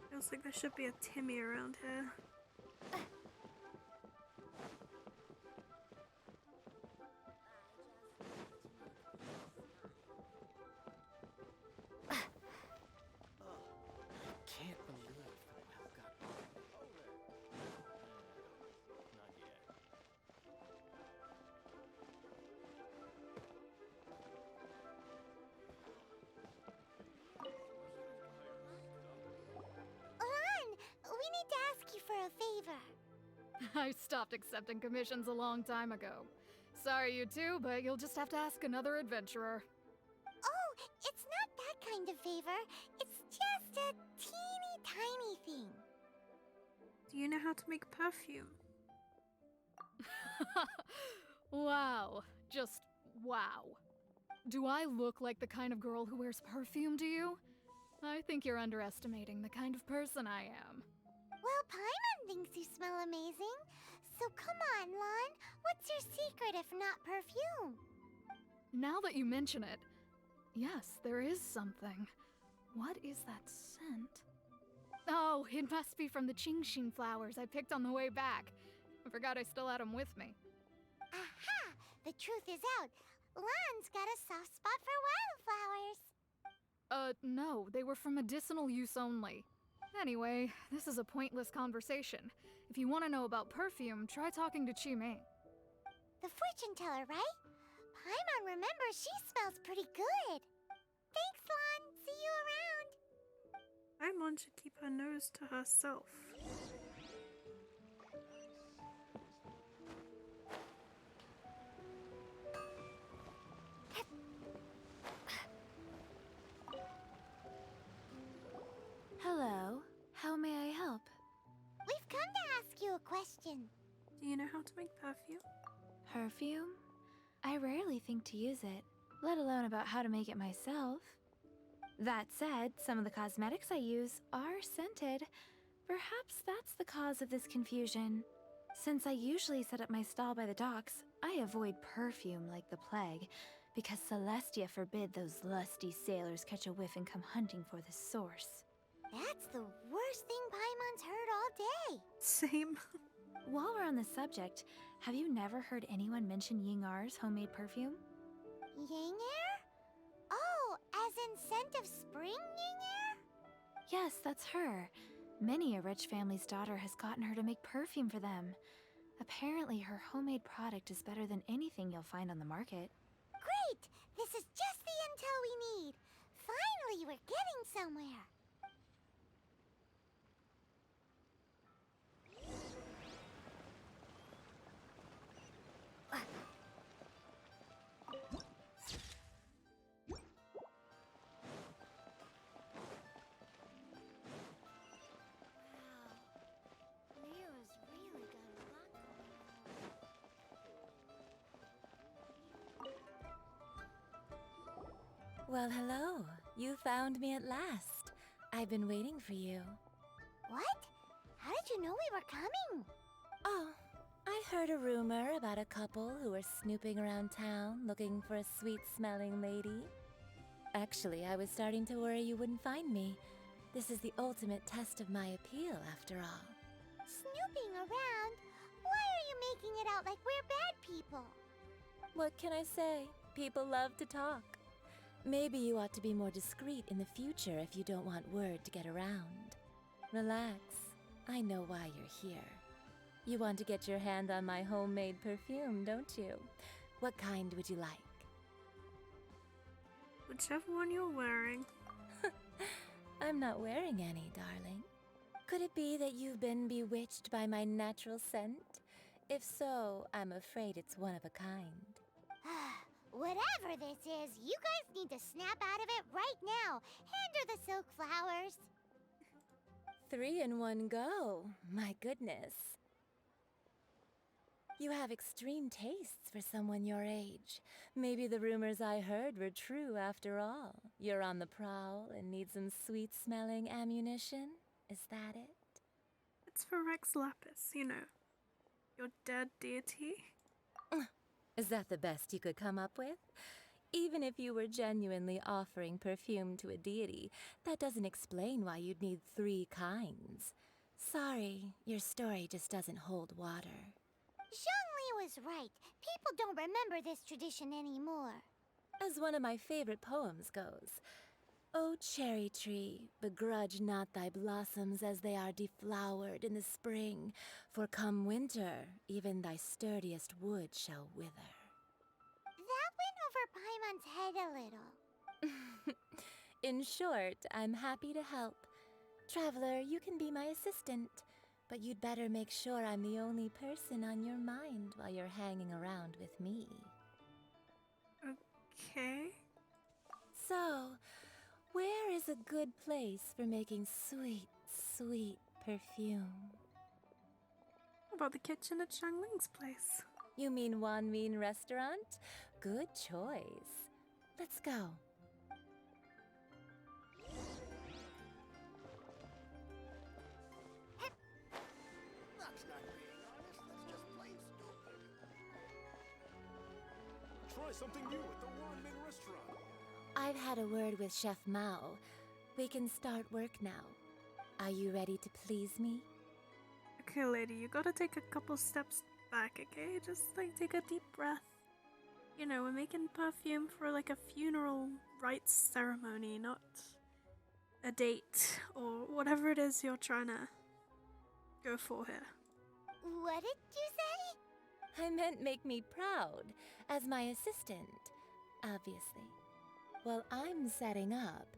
Feels like there should be a Timmy around here. Can't believe I've got... Not yet. Lan, we need to ask you for a favor. I stopped accepting commissions a long time ago. Sorry, you two, but you'll just have to ask another adventurer. Oh, it's not that kind of favor. It's just a teeny tiny thing. Do you know how to make perfume? Wow. Just wow. Do I look like the kind of girl who wears perfume to you? I think you're underestimating the kind of person I am. Well, Paimon thinks you smell amazing. So come on, Lan. What's your secret if not perfume? Now that you mention it, yes, there is something. What is that scent? Oh, it must be from the genshin flowers I picked on the way back. I forgot I still had them with me. Aha! The truth is out. Lan's got a soft spot for wildflowers. No, they were for medicinal use only. Anyway, this is a pointless conversation. If you want to know about perfume, try talking to Chi-Ming. The fortune teller, right? Paimon remembers she smells pretty good. Thanks, Lon. See you around. Paimon should keep her nose to herself. Hello. How may I help? We've come to ask you a question. Do you know how to make perfume? Perfume? I rarely think to use it, let alone about how to make it myself. That said, some of the cosmetics I use are scented. Perhaps that's the cause of this confusion. Since I usually set up my stall by the docks, I avoid perfume like the plague, because Celestia forbid those lusty sailors catch a whiff and come hunting for the source. That's the worst thing Paimon's heard all day. Same. While we're on the subject, have you never heard anyone mention Yingar's homemade perfume? Yingar? Oh, as in scent of spring, Yingar? Yes, that's her. Many a rich family's daughter has gotten her to make perfume for them. Apparently, her homemade product is better than anything you'll find on the market. Great! This is just the intel we need. Finally, we're getting somewhere. Well, hello. You found me at last. I've been waiting for you. What? How did you know we were coming? Oh, I heard a rumor about a couple who were snooping around town looking for a sweet-smelling lady. Actually, I was starting to worry you wouldn't find me. This is the ultimate test of my appeal, after all. Snooping around? Why are you making it out like we're bad people? What can I say? People love to talk. Maybe you ought to be more discreet in the future if you don't want word to get around. Relax. I know why you're here. You want to get your hand on my homemade perfume, don't you? What kind would you like? Whichever one you're wearing. I'm not wearing any, darling. Could it be that you've been bewitched by my natural scent? If so, I'm afraid it's one of a kind. Whatever this is, you guys need to snap out of it right now. Hand her the silk flowers. 3 in one go. My goodness. You have extreme tastes for someone your age. Maybe the rumors I heard were true after all. You're on the prowl and need some sweet-smelling ammunition? Is that it? It's for Rex Lapis, you know. Your dead deity. Is that the best you could come up with? Even if you were genuinely offering perfume to a deity, that doesn't explain why you'd need 3 kinds. Sorry, your story just doesn't hold water. Zhongli was right. People don't remember this tradition anymore. As one of my favorite poems goes, O cherry tree, begrudge not thy blossoms as they are deflowered in the spring, for come winter, even thy sturdiest wood shall wither. That went over Paimon's head a little. In short, I'm happy to help. Traveler, you can be my assistant, but you'd better make sure I'm the only person on your mind while you're hanging around with me. Okay. So, where is a good place for making sweet, sweet perfume? How about the kitchen at Shangling's place? You mean Wan Min Restaurant? Good choice. Let's go. That's not being honest, that's just plain stupid. Try something new at the Wan Min Restaurant. I've had a word with Chef Mao. We can start work now. Are you ready to please me? Okay, lady, you gotta take a couple steps back, okay? Just, take a deep breath. You know, we're making perfume for, a funeral rites ceremony, not a date or whatever it is you're trying to go for here. What did you say? I meant make me proud, as my assistant, obviously. While I'm setting up,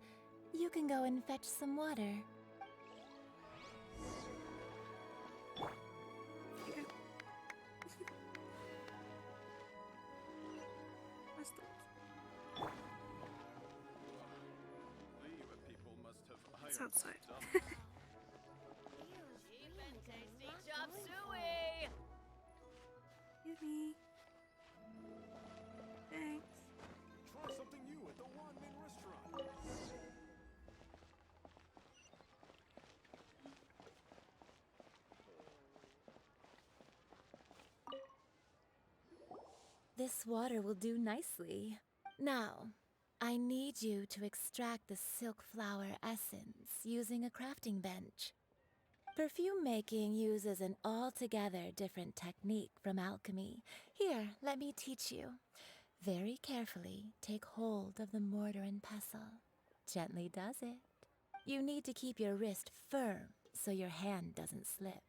you can go and fetch some water. Okay. Where's the... Liyue people must have hired It's outside. Excuse me. Thanks. Try something new at the Wanmin restaurant. This water will do nicely. Now, I need you to extract the silk flower essence using a crafting bench. Perfume making uses an altogether different technique from alchemy. Here, let me teach you. Very carefully, take hold of the mortar and pestle. Gently does it. You need to keep your wrist firm so your hand doesn't slip.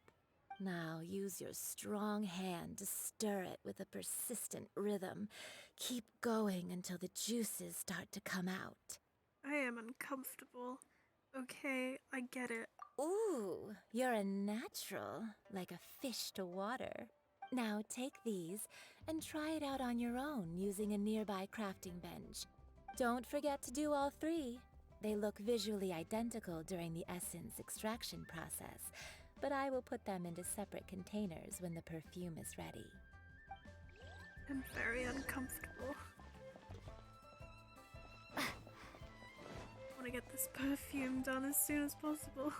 Now use your strong hand to stir it with a persistent rhythm. Keep going until the juices start to come out. I am uncomfortable. Okay, I get it. Ooh, you're a natural, like a fish to water. Now take these and try it out on your own using a nearby crafting bench. Don't forget to do all three. They look visually identical during the essence extraction process, but I will put them into separate containers when the perfume is ready. I'm very uncomfortable. I want to get this perfume done as soon as possible.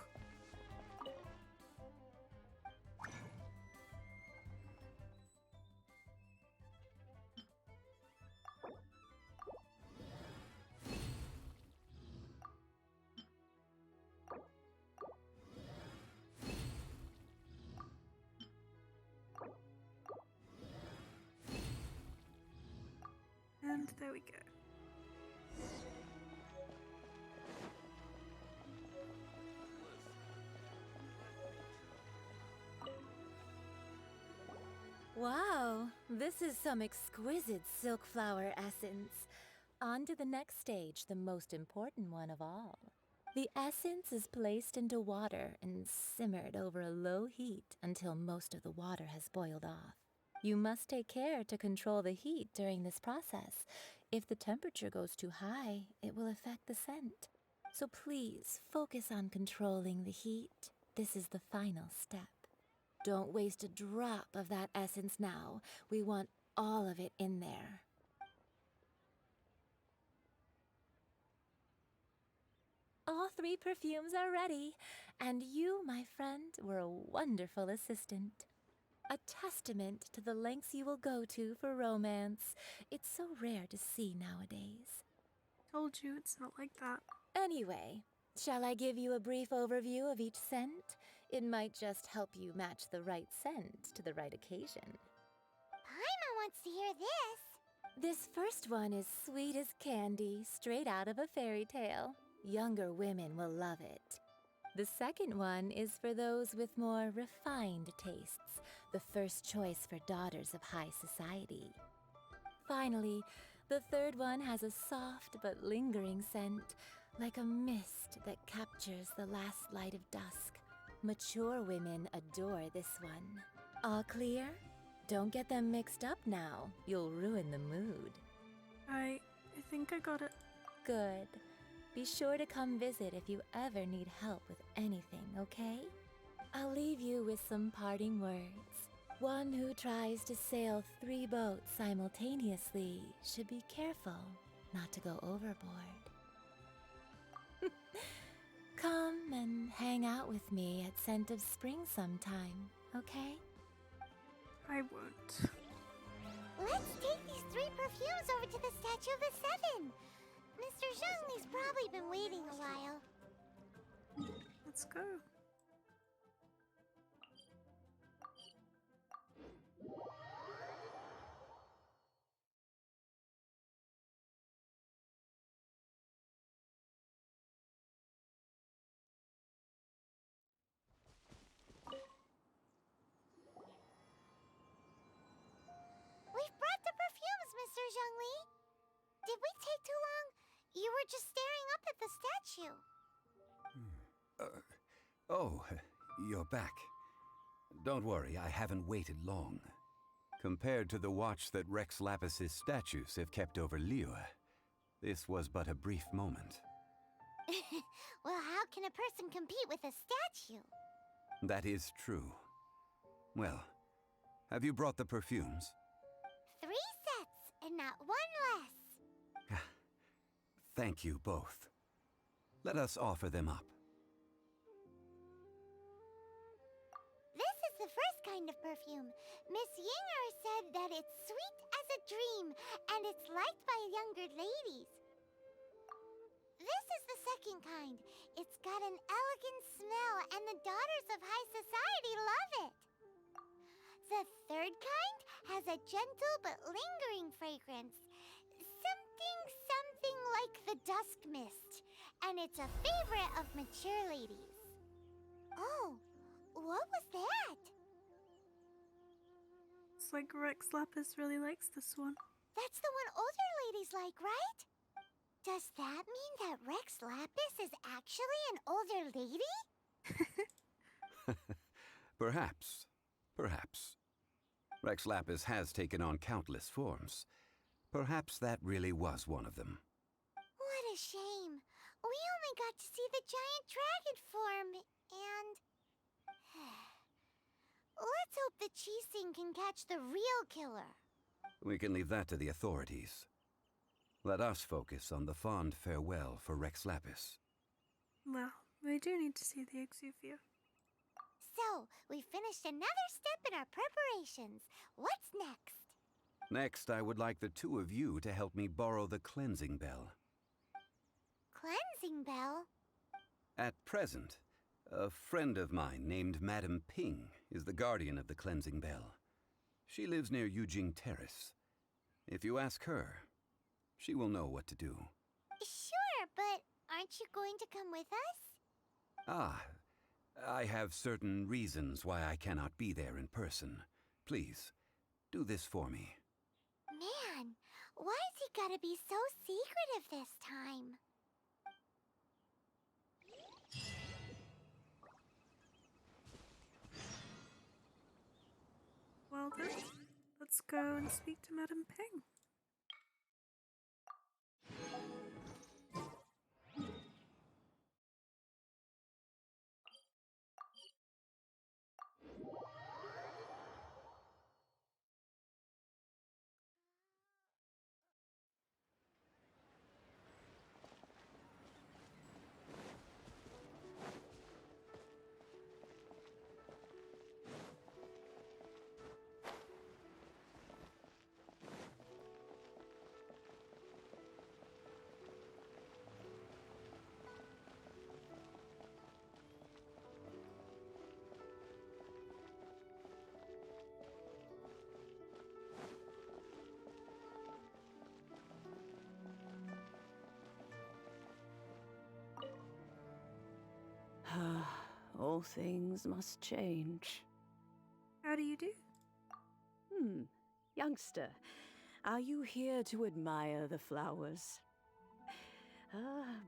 And there we go. Wow, this is some exquisite silk flower essence. On to the next stage, the most important one of all. The essence is placed into water and simmered over a low heat until most of the water has boiled off. You must take care to control the heat during this process. If the temperature goes too high, it will affect the scent. So please focus on controlling the heat. This is the final step. Don't waste a drop of that essence now. We want all of it in there. All three perfumes are ready, and you, my friend, were a wonderful assistant. A testament to the lengths you will go to for romance. It's so rare to see nowadays. Told you it's not like that. Anyway, shall I give you a brief overview of each scent? It might just help you match the right scent to the right occasion. Paimon wants to hear this. This first one is sweet as candy, straight out of a fairy tale. Younger women will love it. The second one is for those with more refined tastes, the first choice for daughters of high society. Finally, the third one has a soft but lingering scent, like a mist that captures the last light of dusk. Mature women adore this one. All clear? Don't get them mixed up now. You'll ruin the mood. I think I got it. Good. Be sure to come visit if you ever need help with anything, okay? I'll leave you with some parting words. One who tries to sail 3 boats simultaneously should be careful not to go overboard. Come and hang out with me at Scent of Spring sometime, okay? I won't. Let's take these 3 perfumes over to the Statue of the Seven. Mr. Zhongli's probably been waiting a while. Let's go. Oh, you're back. Don't worry, I haven't waited long. Compared to the watch that Rex Lapis's statues have kept over Liyue, this was but a brief moment. Well, how can a person compete with a statue? That is true. Well, have you brought the perfumes? 3 sets, and not 1 less. Thank you both. Let us offer them up. This is the first kind of perfume. Miss Yinger said that it's sweet as a dream, and it's liked by younger ladies. This is the second kind. It's got an elegant smell, and the daughters of high society love it. The third kind has a gentle but lingering fragrance. Something like the dusk mist, and it's a favorite of mature ladies. Oh, what was that? It's like Rex Lapis really likes this one. That's the one older ladies like, right? Does that mean that Rex Lapis is actually an older lady? Perhaps. Perhaps. Rex Lapis has taken on countless forms. Perhaps that really was one of them. What a shame. We only got to see the giant dragon form, and... Let's hope the Chising can catch the real killer. We can leave that to the authorities. Let us focus on the fond farewell for Rex Lapis. Well, we do need to see the Exuvia. So, we finished another step in our preparations. What's next? Next, I would like the 2 of you to help me borrow the cleansing bell. Cleansing bell? At present, a friend of mine named Madame Ping is the guardian of the cleansing bell. She lives near Yujing Terrace. If you ask her, she will know what to do. Sure, but aren't you going to come with us? Ah, I have certain reasons why I cannot be there in person. Please, do this for me. Man, why's he gotta be so secretive this time? Well then, let's go and speak to Madame Ping. All things must change. How do you do? Youngster, are you here to admire the flowers?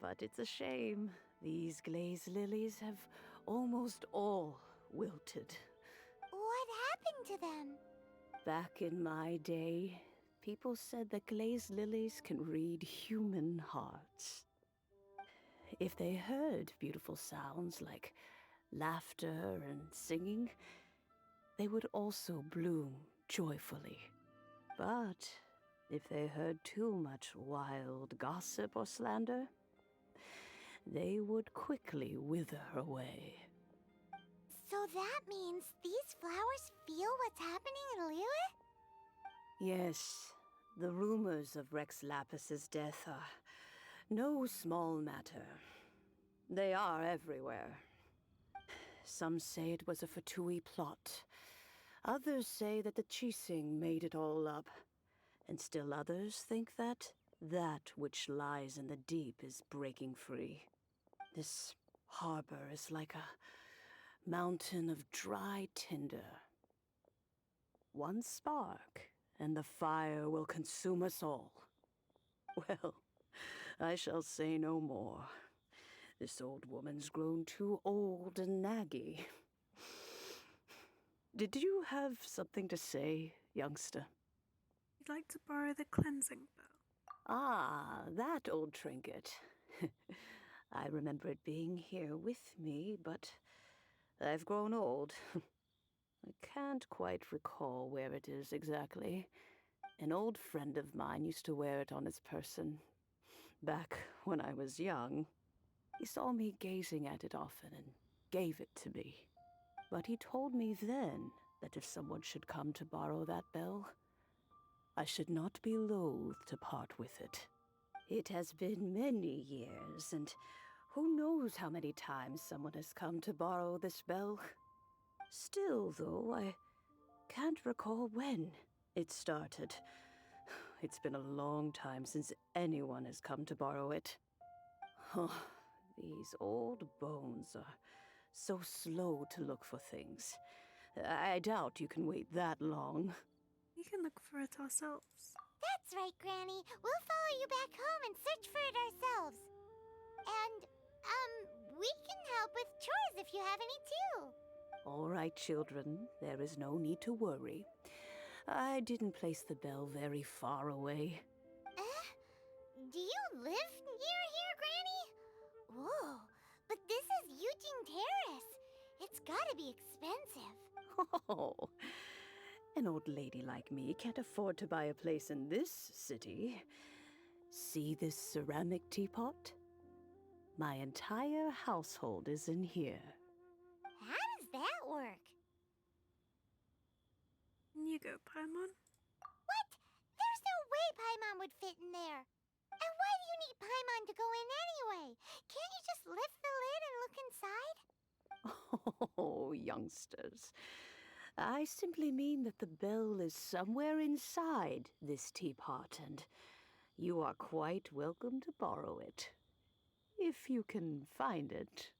But it's a shame. These glazed lilies have almost all wilted. What happened to them? Back in my day, people said that glazed lilies can read human hearts. If they heard beautiful sounds like laughter and singing, they would also bloom joyfully. But if they heard too much wild gossip or slander, they would quickly wither away. So that means these flowers feel what's happening in Liyue? Yes, the rumors of Rex Lapis's death are no small matter. They are everywhere. Some say it was a Fatui plot. Others say that the Chising made it all up. And still others think that which lies in the deep is breaking free. This harbor is like a mountain of dry tinder. One spark, and the fire will consume us all. Well, I shall say no more. This old woman's grown too old and naggy. Did you have something to say, youngster? You'd like to borrow the cleansing bell? Ah, that old trinket. I remember it being here with me, but I've grown old. I can't quite recall where it is exactly. An old friend of mine used to wear it on his person, back when I was young. He saw me gazing at it often and gave it to me. But he told me then that if someone should come to borrow that bell, I should not be loath to part with it. It has been many years, and who knows how many times someone has come to borrow this bell. Still, though, I can't recall when it started. It's been a long time since anyone has come to borrow it. Oh, these old bones are so slow to look for things. I doubt you can wait that long. We can look for it ourselves. That's right, Granny. We'll follow you back home and search for it ourselves. And, we can help with chores if you have any too. All right, children, there is no need to worry. I didn't place the bell very far away. Do you live near here, Granny? Whoa, but this is Eugene Terrace. It's gotta be expensive. Oh, an old lady like me can't afford to buy a place in this city. See this ceramic teapot? My entire household is in here. How does that work? You go, Paimon. What? There's no way Paimon would fit in there. And why do you need Paimon to go in anyway? Can't you just lift the lid and look inside? Oh, youngsters. I simply mean that the bell is somewhere inside this teapot, and you are quite welcome to borrow it. If you can find it.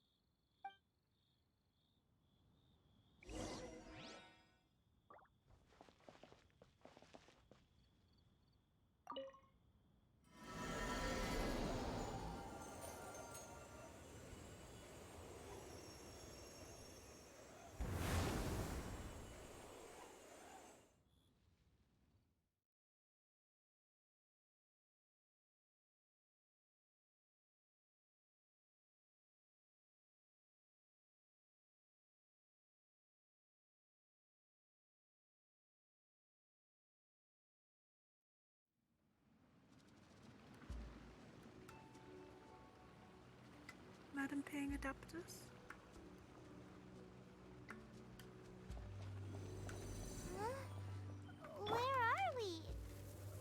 Madam paying adapters? Huh? Where are we?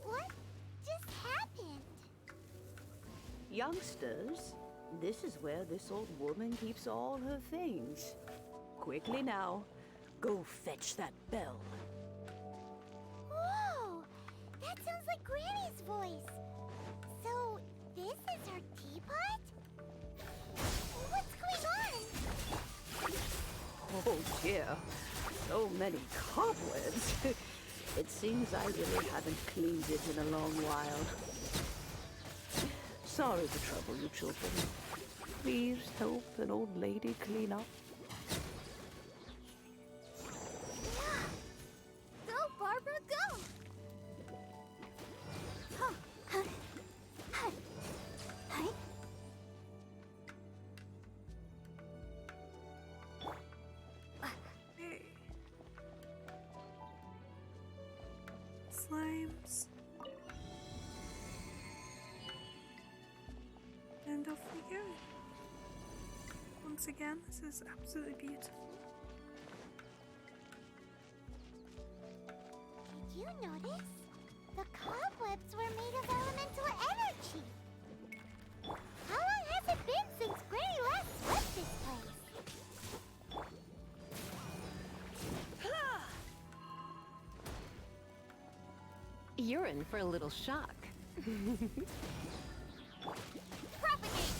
What just happened? Youngsters, this is where this old woman keeps all her things. Quickly now, go fetch that bell. Whoa! That sounds like Granny's voice. So, this is her teapot? What's going on? Oh dear, so many cobwebs. It seems I really haven't cleaned it in a long while. Sorry to trouble you, children. Please help an old lady clean up. Go, Barbara, go! Huh. Huh. Huh. Huh. Hey. Slimes. And off we go. Once again, this is absolutely beautiful. Did you notice? The cobwebs were made of elemental energy. How long has it been since Granny last swept this place? You're in for a little shock. Propagate!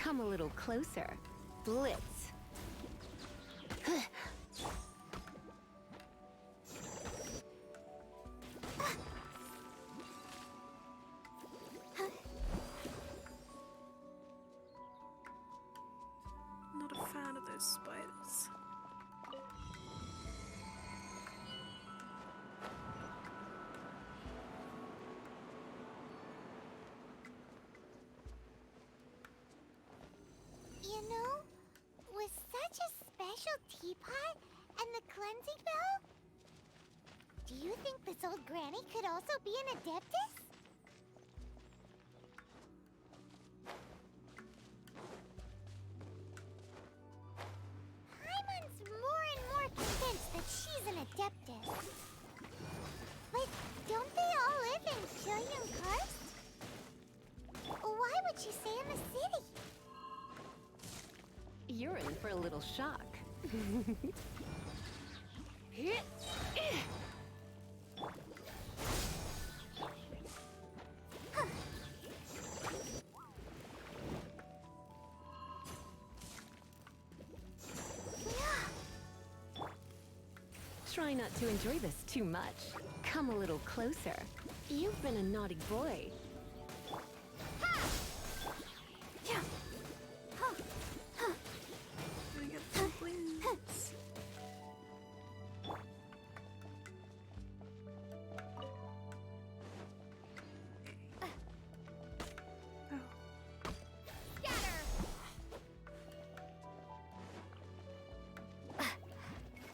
Come a little closer. Blitz. Not a fan of those spiders. You know, with such a special teapot and the cleansing bell, do you think this old granny could also be an adeptus? Paimon's more and more convinced that she's an adeptus. But don't they all live in Julian Karst? Why would she stay in the city? You're in for a little shock. Try not to enjoy this too much. Come a little closer. You've been a naughty boy. Gonna get some blues. Oh.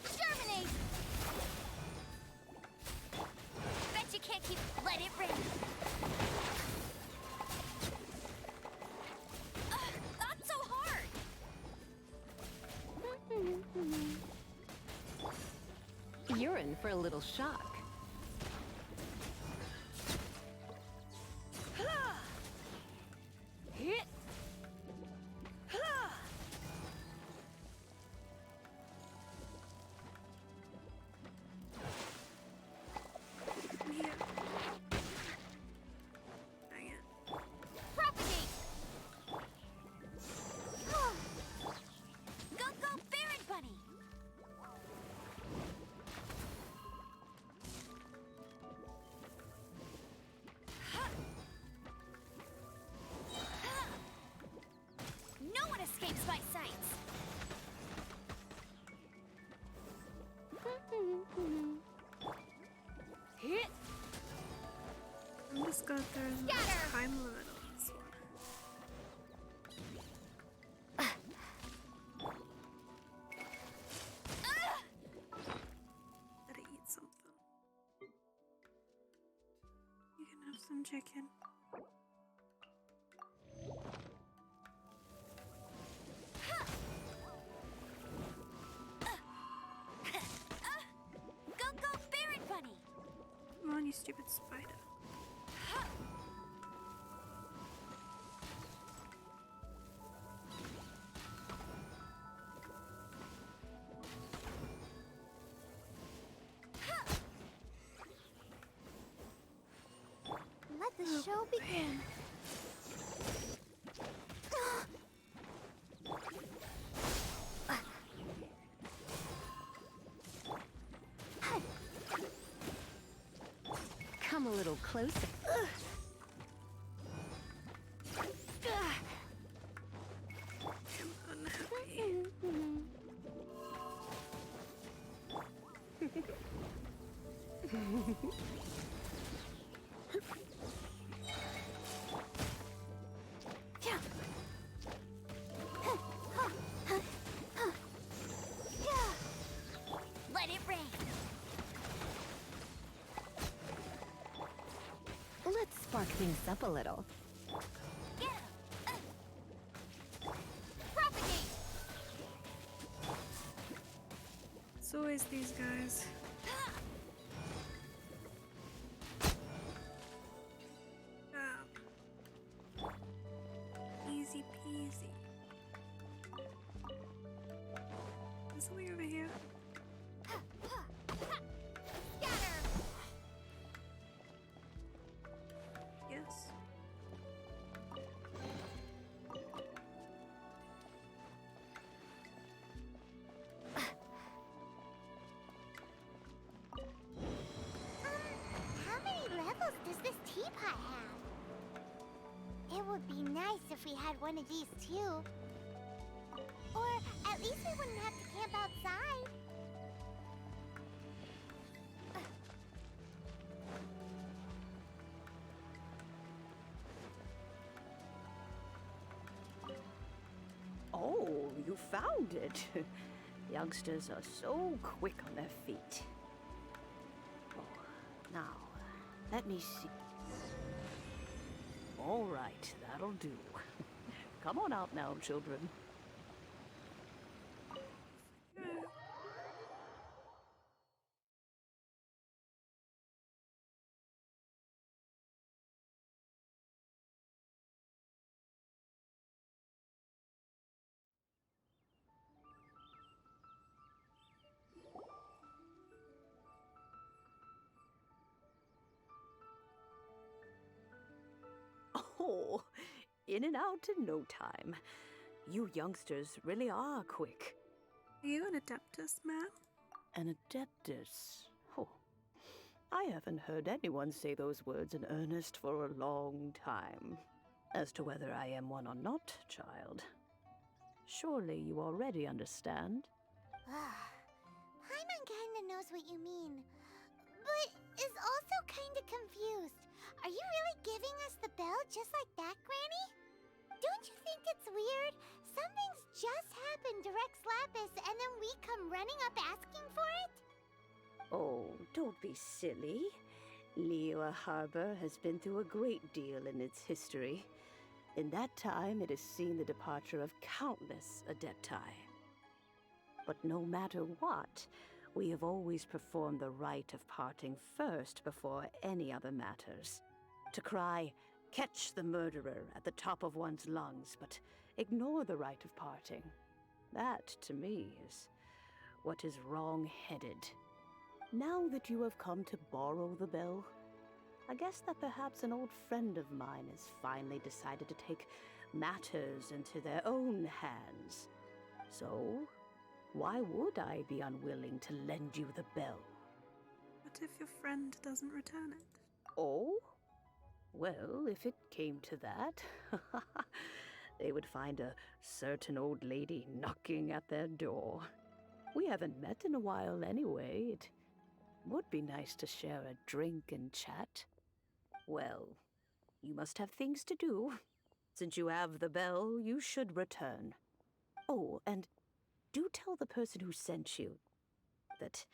Germinate! Bet you can't keep let it rain. Not so hard! You're in for a little shock. Here. Dang it. Propagate! Go, go, Baron Bunny! No one escapes my sights! I'm just gonna throw some Scatter! time limit on this one. Better eat something. You can have some chicken. Go, go, Baron Bunny! Come on, you stupid spider. Let the show begin. Come a little closer. I'm unhappy. Let it rain. Let's spark things up a little. Get 'em. Propagate. It's always these guys. Easy peasy. There's something over here. Scatter. Yes. if we had one of these too. Or at least we wouldn't have to camp outside. Oh, you found it. Youngsters are so quick on their feet. Oh, now, let me see. All right, that'll do. Come on out now, children. Oh, in and out in no time. You youngsters really are quick. Are you an adeptus, ma'am? An adeptus? Oh, I haven't heard anyone say those words in earnest for a long time. As to whether I am one or not, child, surely you already understand. Paimon kinda knows what you mean, but is also kinda confused. Are you really giving us the bell just like that, Granny? Don't you think it's weird? Something's just happened to Rex Lapis and then we come running up asking for it? Oh, don't be silly. Liyue Harbor has been through a great deal in its history. In that time, it has seen the departure of countless adepti. But no matter what, we have always performed the rite of parting first before any other matters. To cry, "Catch the murderer," at the top of one's lungs, but ignore the rite of parting. That, to me, is what is wrong-headed. Now that you have come to borrow the bell, I guess that perhaps an old friend of mine has finally decided to take matters into their own hands. So, why would I be unwilling to lend you the bell? What if your friend doesn't return it? Oh? Well, if it came to that, they would find a certain old lady knocking at their door. We haven't met in a while anyway. It would be nice to share a drink and chat. Well, you must have things to do. Since you have the bell, you should return. Oh, and do tell the person who sent you that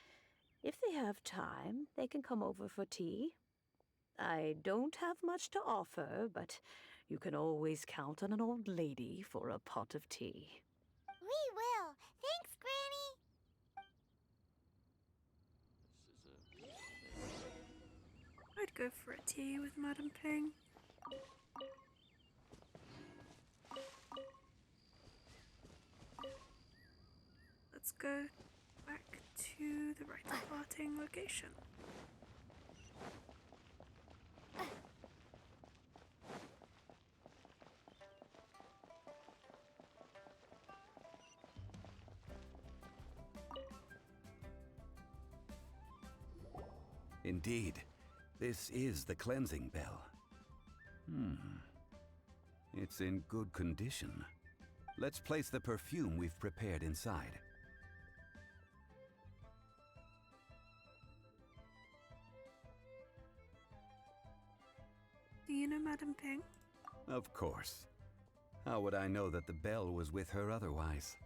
if they have time, they can come over for tea. I don't have much to offer, but you can always count on an old lady for a pot of tea. We will. Thanks, Granny. I'd go for a tea with Madam Ping. Let's go back to the rite of parting location. Indeed, this is the cleansing bell. It's in good condition. Let's place the perfume we've prepared inside. Do you know Madam Ping? Of course. How would I know that the bell was with her otherwise?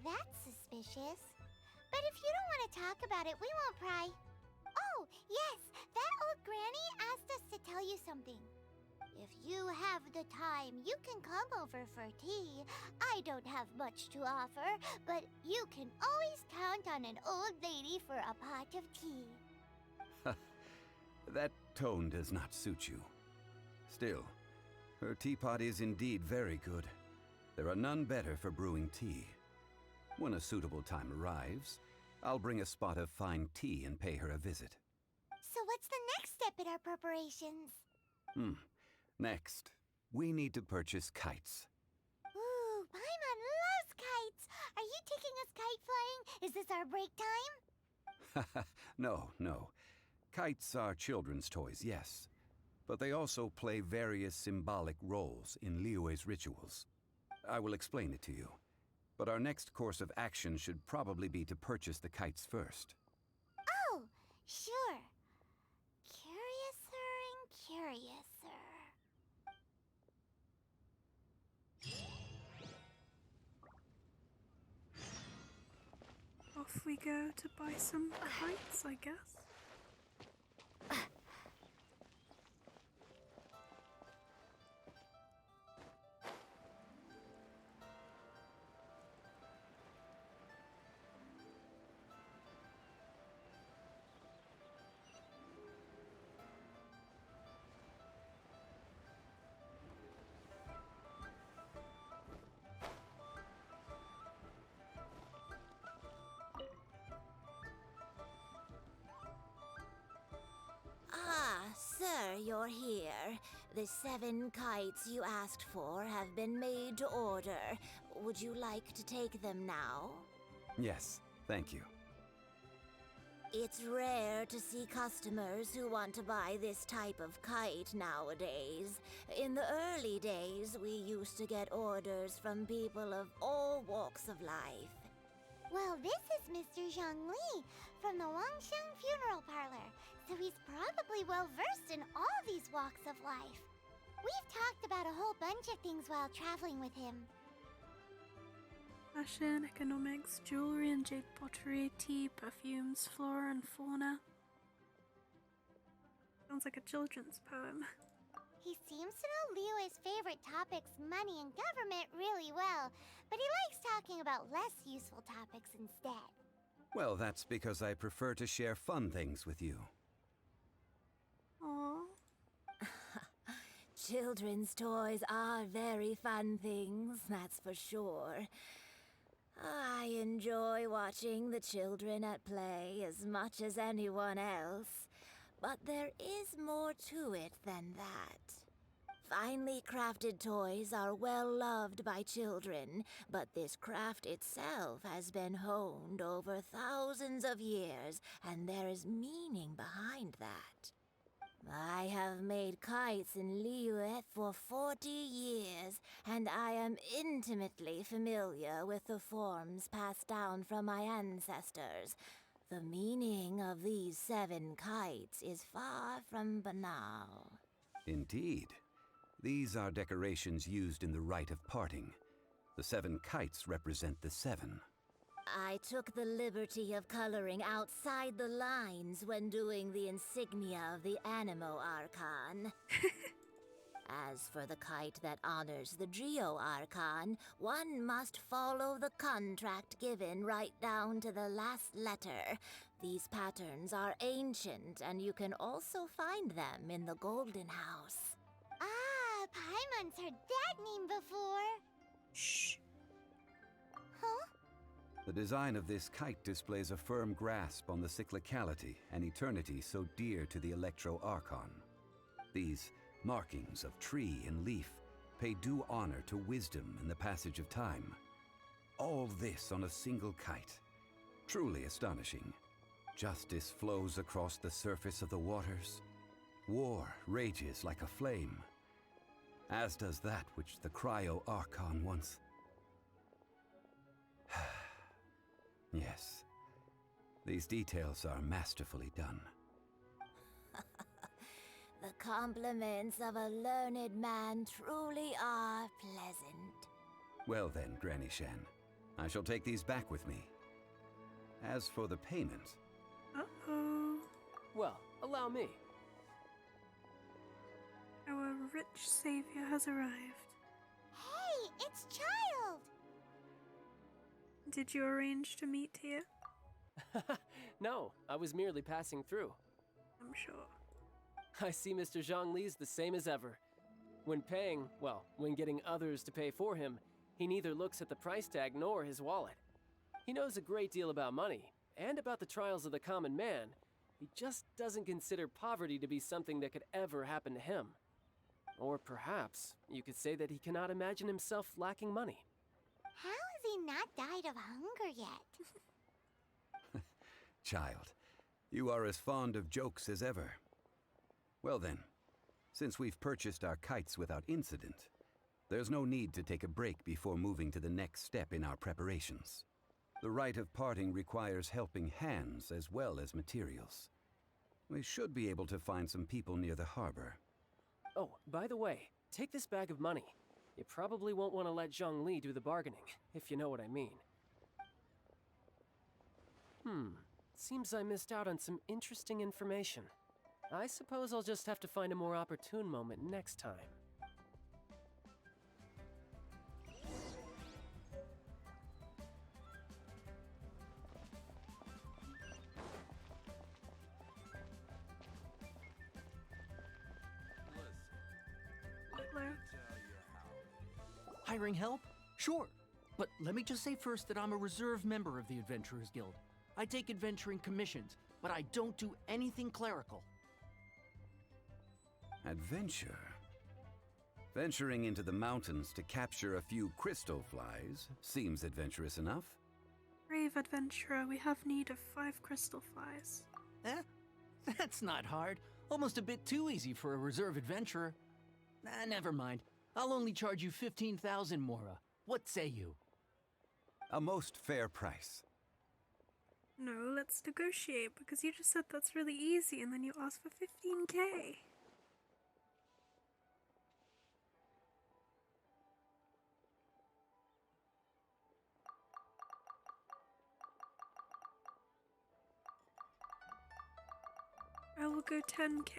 That's suspicious. But if you don't want to talk about it, we won't pry. Oh, yes, that old granny asked us to tell you something. If you have the time, you can come over for tea. I don't have much to offer, but you can always count on an old lady for a pot of tea. That tone does not suit you. Still, her teapot is indeed very good. There are none better for brewing tea. When a suitable time arrives, I'll bring a spot of fine tea and pay her a visit. So what's the next step in our preparations? Next, we need to purchase kites. Ooh, Paimon loves kites! Are you taking us kite flying? Is this our break time? No. Kites are children's toys, yes. but they also play various symbolic roles in Liyue's rituals. I will explain it to you, but our next course of action should probably be to purchase the kites first. Oh, sure. Curiouser and curiouser. Off we go to buy some kites, I guess. Ah, sir, you're here. The 7 kites you asked for have been made to order. Would you like to take them now? Yes, thank you. It's rare to see customers who want to buy this type of kite nowadays. In the early days, we used to get orders from people of all walks of life. Well, this is Mr. Zhongli from the Wangsheng Funeral Parlor, so he's probably well-versed in all these walks of life. We've talked about a whole bunch of things while traveling with him. Fashion, economics, jewelry and jade pottery, tea, perfumes, flora and fauna. Sounds like a children's poem. He seems to know Liyue's favorite topics, money and government, really well, but he likes talking about less useful topics instead. Well, that's because I prefer to share fun things with you. Aww. Children's toys are very fun things, that's for sure. I enjoy watching the children at play as much as anyone else, but there is more to it than that. Finely crafted toys are well loved by children, but this craft itself has been honed over thousands of years, and there is meaning behind that. I have made kites in Liyue for 40 years, and I am intimately familiar with the forms passed down from my ancestors. The meaning of these 7 kites is far from banal. Indeed. These are decorations used in the rite of parting. The 7 kites represent the 7. I took the liberty of coloring outside the lines when doing the insignia of the Animo Archon. As for the kite that honors the Geo Archon, one must follow the contract given right down to the last letter. These patterns are ancient, and you can also find them in the Golden House. Ah, Paimon's heard that name before. Shh. Huh? The design of this kite displays a firm grasp on the cyclicality and eternity so dear to the Electro Archon. These markings of tree and leaf pay due honor to wisdom and the passage of time. All this on a single kite. Truly astonishing. Justice flows across the surface of the waters. War rages like a flame, as does that which the Cryo Archon once... Yes, these details are masterfully done. The compliments of a learned man truly are pleasant. Well then, Granny Shan, I shall take these back with me. As for the payment... Uh-oh. Well, allow me. Our rich savior has arrived. Hey, it's Child! Did you arrange to meet here? No, I was merely passing through. I'm sure. I see Mr. Zhongli's the same as ever. When paying, well, when getting others to pay for him, he neither looks at the price tag nor his wallet. He knows a great deal about money, and about the trials of the common man. He just doesn't consider poverty to be something that could ever happen to him. Or perhaps you could say that he cannot imagine himself lacking money. How has he not died of hunger yet? Child, you are as fond of jokes as ever. Well then, Since we've purchased our kites without incident, there's no need to take a break before moving to the next step in our preparations. The rite of parting requires helping hands as well as materials. We should be able to find some people near the harbor. Oh, by the way, take this bag of money. You probably won't want to let Zhongli do the bargaining, if you know what I mean. Seems I missed out on some interesting information. I suppose I'll just have to find a more opportune moment next time. Hiring help? Sure. But let me just say first that I'm a reserve member of the Adventurers Guild. I take adventuring commissions, but I don't do anything clerical. Adventure? Venturing into the mountains to capture a few crystal flies seems adventurous enough. Brave adventurer, we have need of 5 crystal flies. Eh? That's not hard. Almost a bit too easy for a reserve adventurer. Never mind. I'll only charge you 15,000 Mora. What say you? A most fair price. No, let's negotiate, because you just said that's really easy and then you asked for 15k. I will go 10k,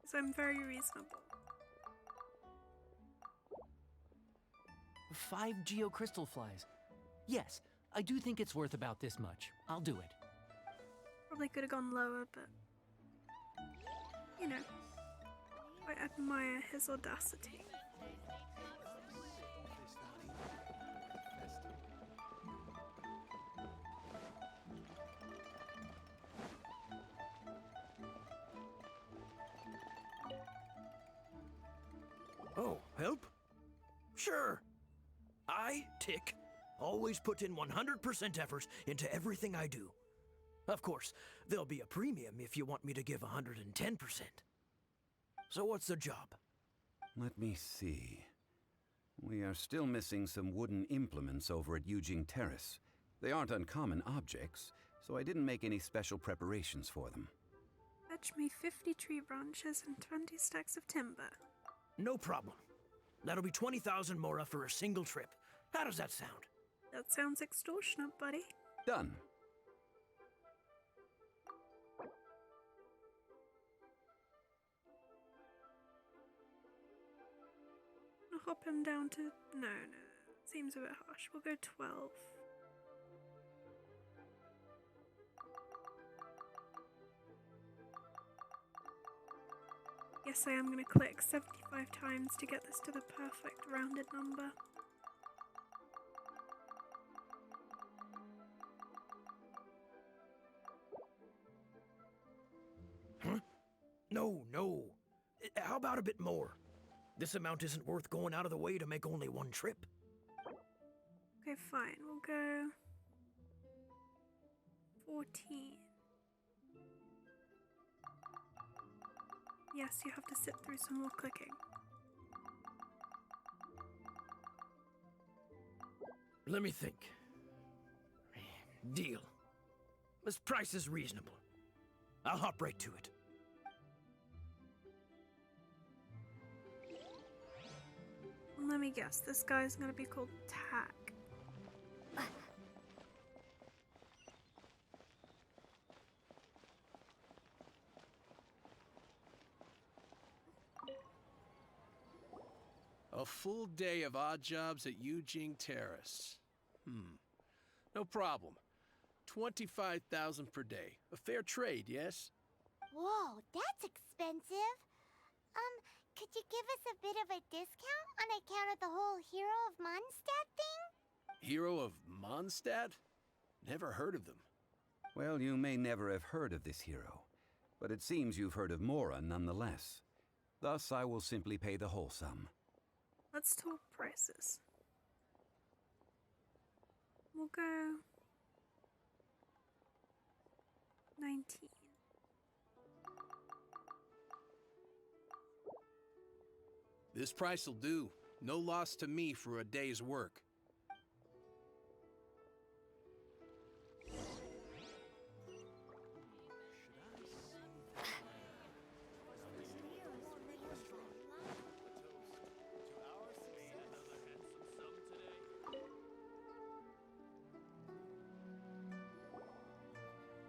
because I'm very reasonable. 5 geocrystal flies. Yes, I do think it's worth about this much. I'll do it. Probably could have gone lower, but you know, I admire his audacity. Oh, help? Sure. I, Tick, always put in 100% effort into everything I do. Of course, there'll be a premium if you want me to give 110%. So what's the job? Let me see. We are still missing some wooden implements over at Yujing Terrace. They aren't uncommon objects, so I didn't make any special preparations for them. Fetch me 50 tree branches and 20 stacks of timber. No problem. That'll be 20,000 Mora for a single trip. How does that sound? That sounds extortionate, buddy. Done. I'll hop him down to... No. Seems a bit harsh. We'll go 12. Yes, I am going to click 75 times to get this to the perfect rounded number. Huh? No. How about a bit more? This amount isn't worth going out of the way to make only one trip. Okay, fine. We'll go 14. Yes, you have to sit through some more clicking. Let me think. Deal. This price is reasonable. I'll hop right to it. Let me guess, this guy's gonna be called Tack. A full day of odd jobs at Yujing Terrace. No problem. 25,000 per day. A fair trade, yes? Whoa, that's expensive. Could you give us a bit of a discount on account of the whole Hero of Mondstadt thing? Hero of Mondstadt? Never heard of them. Well, you may never have heard of this hero, but it seems you've heard of Mora nonetheless. Thus, I will simply pay the whole sum. Let's talk prices. We'll go 19. This price'll do. No loss to me for a day's work.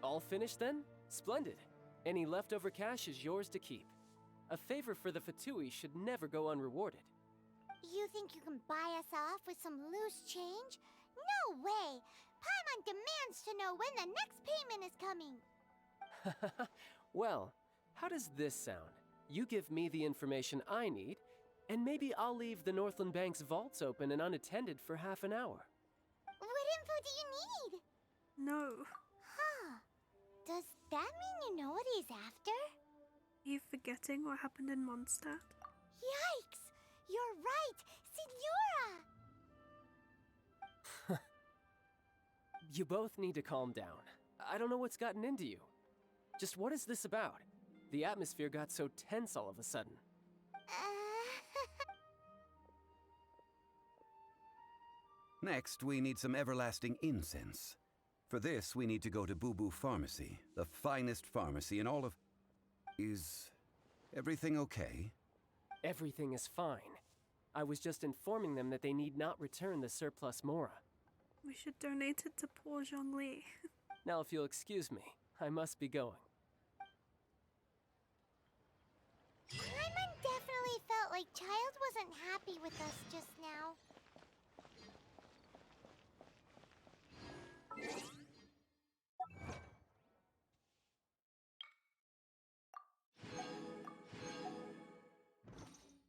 All finished then? Splendid. Any leftover cash is yours to keep. A favor for the Fatui should never go unrewarded. You think you can buy us off with some loose change? No way! Paimon demands to know when the next payment is coming. Well, how does this sound? You give me the information I need, and maybe I'll leave the Northland Bank's vaults open and unattended for half an hour. What info do you need? No. Huh. Does that mean you know what he's after? Are you forgetting what happened in Mondstadt? Yikes! You're right! Signora! You both need to calm down. I don't know what's gotten into you. Just what is this about? The atmosphere got so tense all of a sudden. Next, we need some everlasting incense. For this, we need to go to Boo Boo Pharmacy, the finest pharmacy in all of... Is everything okay? Everything is fine. I was just informing them that they need not return the surplus Mora. We should donate it to poor Zhongli. Now, if you'll excuse me, I must be going. Paimon definitely felt like Child wasn't happy with us just now.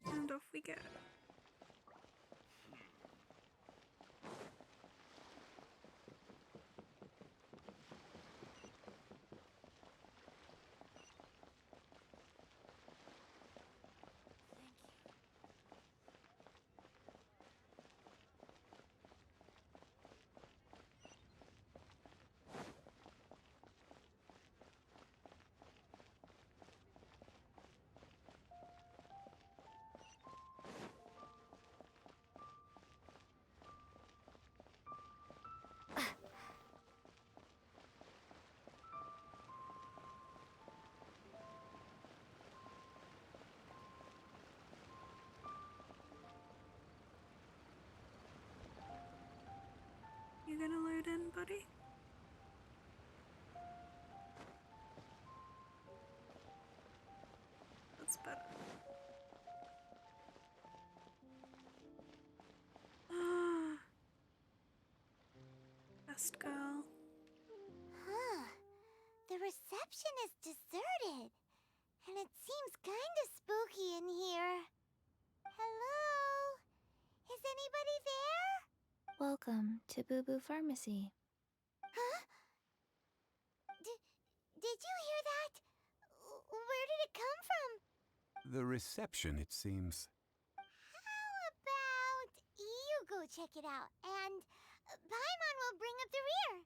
And off we go. You gonna load in, buddy? That's better. Best girl. Huh. The reception is deserted. And it seems kinda spooky in here. Hello? Is anybody there? Welcome to Boo Boo Pharmacy. Huh? Did you hear that? Where did it come from? The reception, it seems. How about you go check it out, and Paimon will bring up the rear.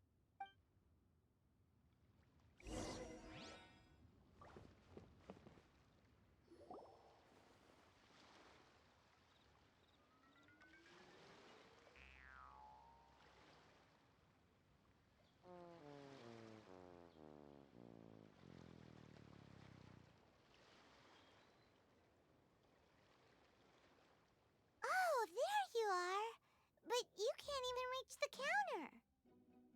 But you can't even reach the counter.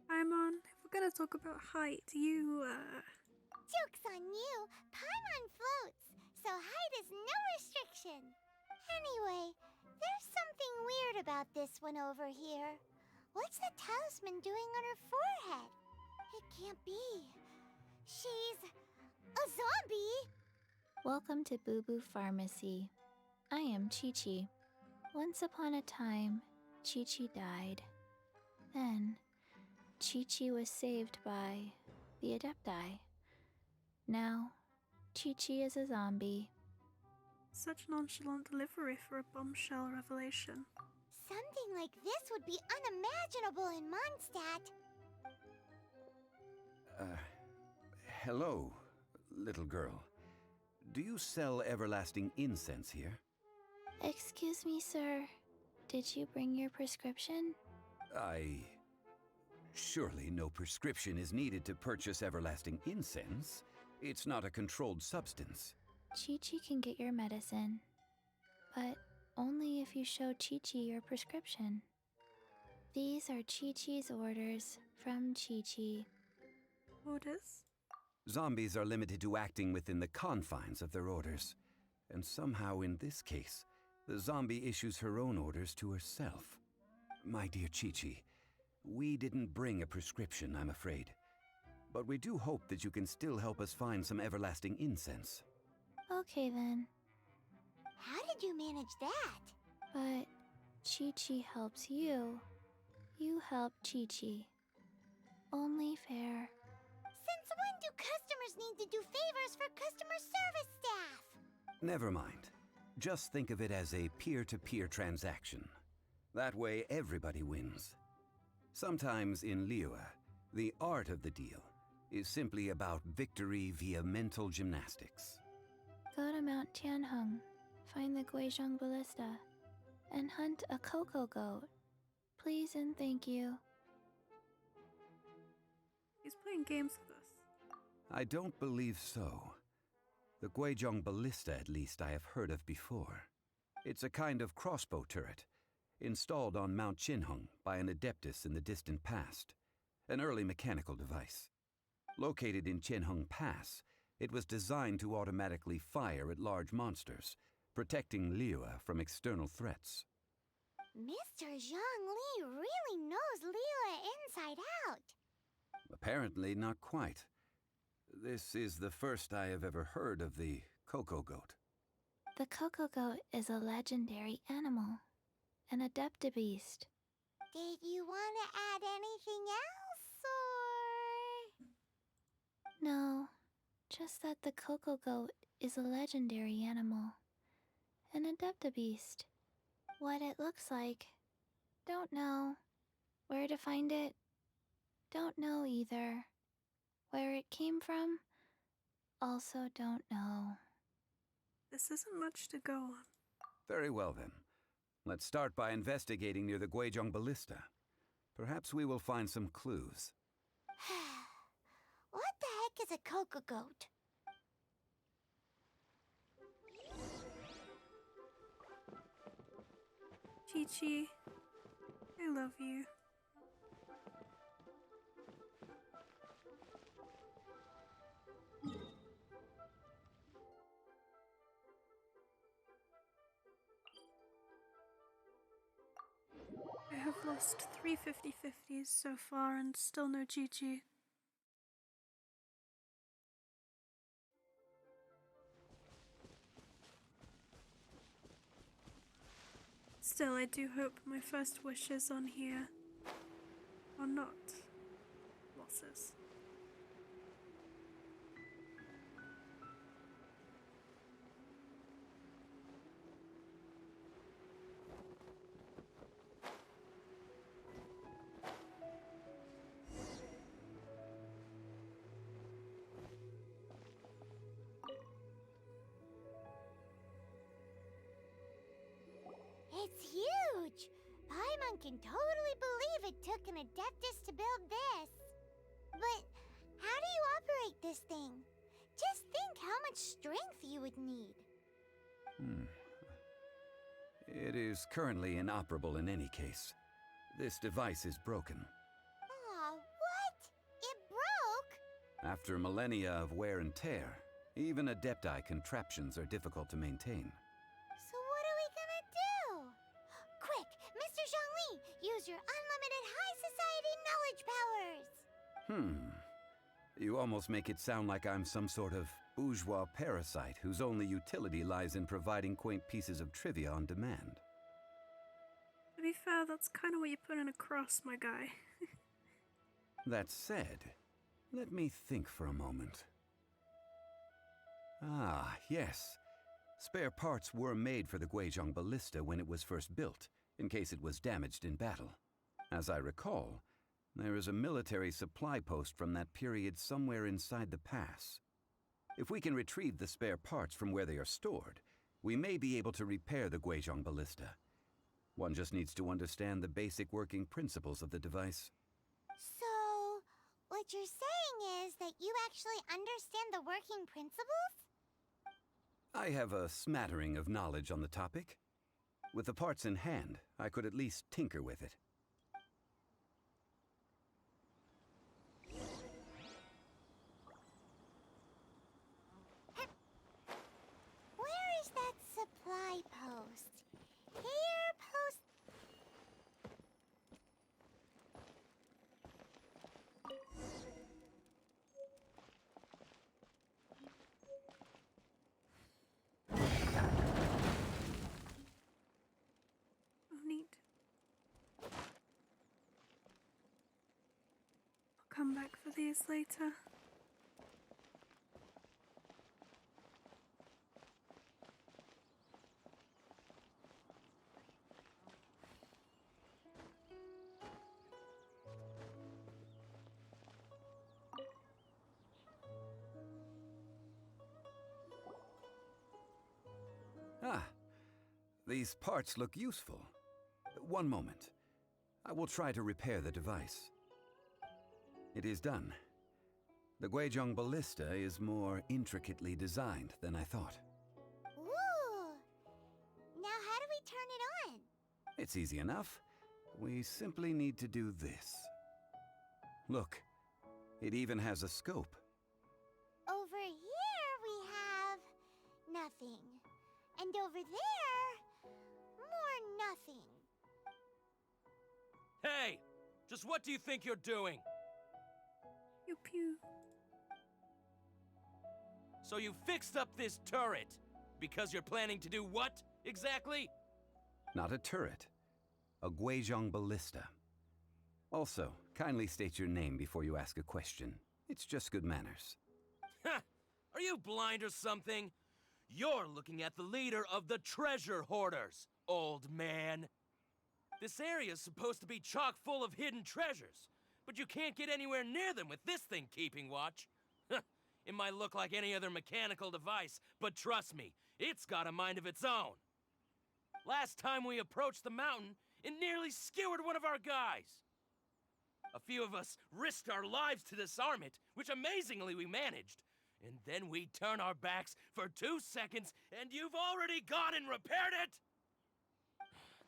Paimon, if we're gonna talk about height, you, Joke's on you. Paimon floats, so height is no restriction. Anyway, there's something weird about this one over here. What's the talisman doing on her forehead? It can't be. She's a zombie. Welcome to Boo Boo Pharmacy. I am Chi-Chi. Once upon a time, Chi-Chi died. Then, Chi-Chi was saved by the Adepti. Now, Chi-Chi is a zombie. Such nonchalant delivery for a bombshell revelation. Something like this would be unimaginable in Mondstadt. Hello, little girl. Do you sell everlasting incense here? Excuse me, sir. Did you bring your prescription? Surely no prescription is needed to purchase everlasting incense. It's not a controlled substance. Chi-Chi can get your medicine, but only if you show Chi-Chi your prescription. These are Chi-Chi's orders from Chi-Chi. Orders? Zombies are limited to acting within the confines of their orders. And somehow in this case, the zombie issues her own orders to herself. My dear Chi-Chi, we didn't bring a prescription, I'm afraid. But we do hope that you can still help us find some everlasting incense. Okay then. How did you manage that? But Chi-Chi helps you. You help Chi-Chi. Only fair. Since when do customers need to do favors for customer service staff? Never mind. Just think of it as a peer-to-peer transaction. That way everybody wins. Sometimes in liyue, the art of the deal is simply about victory via mental gymnastics. Go to Mount Tianheng, find the Guizhong Ballista, and hunt a cocoa goat. Please and thank you. He's playing games with us. I don't believe so. The Guizhong Ballista, at least, I have heard of before. It's a kind of crossbow turret, installed on Mount Tianheng by an adeptus in the distant past. An early mechanical device. Located in Tianheng Pass, it was designed to automatically fire at large monsters, protecting liyue from external threats. Mr. Zhongli really knows liyue inside out. Apparently not quite. This is the first I have ever heard of the cocoa goat. The cocoa goat is a legendary animal, an adeptabeast. Did you want to add anything else, or...? No, just that the cocoa goat is a legendary animal, an adeptabeast. What it looks like, don't know. Where to find it, don't know either. Where it came from, also don't know. This isn't much to go on. Very well then. Let's start by investigating near the Guizhong Ballista. Perhaps we will find some clues. What the heck is a cocoa goat? Chi-Chi, I love you. I have lost 3 50-50s so far and still no Chi-Chi. Still, I do hope my first wishes on here are not losses. It's huge! Paimon can totally believe it took an adeptus to build this. But how do you operate this thing? Just think how much strength you would need. It is currently inoperable in any case. This device is broken. Aw, what? It broke? After millennia of wear and tear, even adepti contraptions are difficult to maintain. So what are we gonna do? Quick, Mr. Zhongli, use your unlimited high society knowledge powers! You almost make it sound like I'm some sort of bourgeois parasite whose only utility lies in providing quaint pieces of trivia on demand. To be fair, that's kind of what you put in a cross, my guy. That said, let me think for a moment. Ah, yes. Spare parts were made for the Guizhong Ballista when it was first built, in case it was damaged in battle. As I recall, there is a military supply post from that period somewhere inside the pass. If we can retrieve the spare parts from where they are stored, We may be able to repair the Guizhong ballista. One just needs to understand the basic working principles of the device. So, what you're saying is that you actually understand the working principles? I have a smattering of knowledge on the topic. With the parts in hand, I could at least tinker with it. Where is that supply post? Here, post... Oh, neat. I'll come back for these later. Ah, these parts look useful. One moment. I will try to repair the device. It is done. The Guizhong ballista is more intricately designed than I thought. Ooh! Now how do we turn it on? It's easy enough. We simply need to do this. Look, it even has a scope. Over here we have... nothing. And over there... more nothing. Hey! Just what do you think you're doing? Pew pew. So you fixed up this turret because you're planning to do what, exactly? Not a turret. A Guizhong ballista. Also, kindly state your name before you ask a question. It's just good manners. Ha! Are you blind or something? You're looking at the leader of the treasure hoarders, old man. This area's supposed to be chock full of hidden treasures, but you can't get anywhere near them with this thing keeping watch. It might look like any other mechanical device, but trust me, it's got a mind of its own. Last time we approached the mountain, it nearly skewered one of our guys. A few of us risked our lives to disarm it, which amazingly we managed. And then we turn our backs for 2 seconds, and you've already gone and repaired it!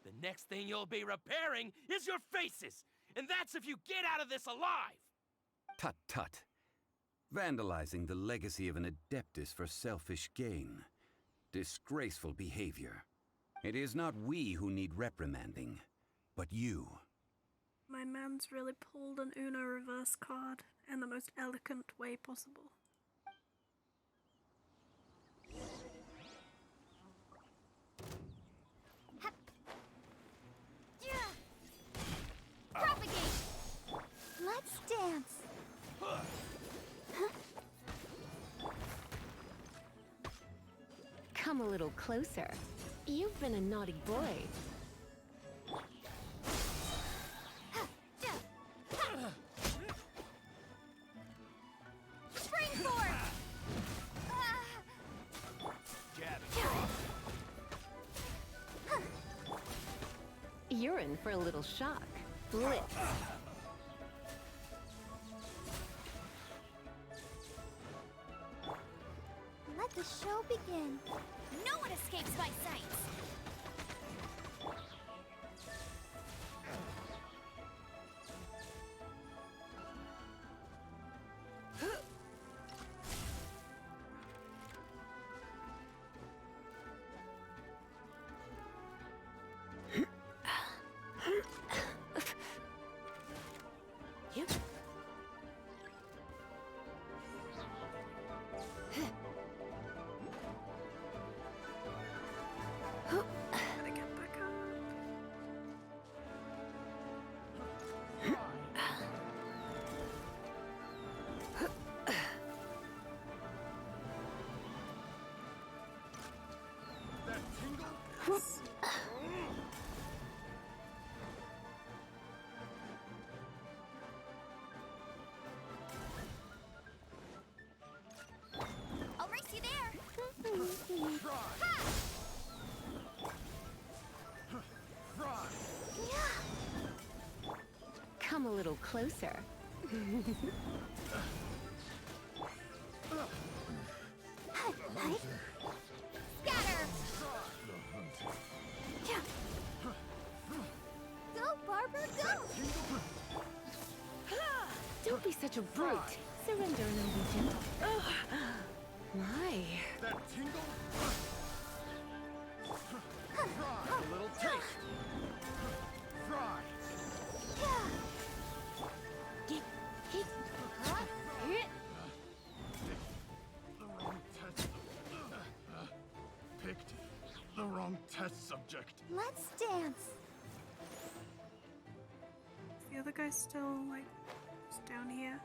The next thing you'll be repairing is your faces! And that's if you get out of this alive! Tut tut. Vandalizing the legacy of an Adeptus for selfish gain. Disgraceful behavior. It is not we who need reprimanding, but you. My man's really pulled an Uno reverse card in the most elegant way possible. Propagate! Let's dance! Come a little closer. You've been a naughty boy. Springboard! You're in for a little shock. Blitz. Let the show begin. No one escapes my sights! Come a little closer. Scatter! Go, Barber, go! Don't be such a brute. Surrender and then be gentle. My. That tingle? Try a little taste. Try. The wrong test. Picked the wrong test subject. Let's dance. Is the other guy still, like, just down here?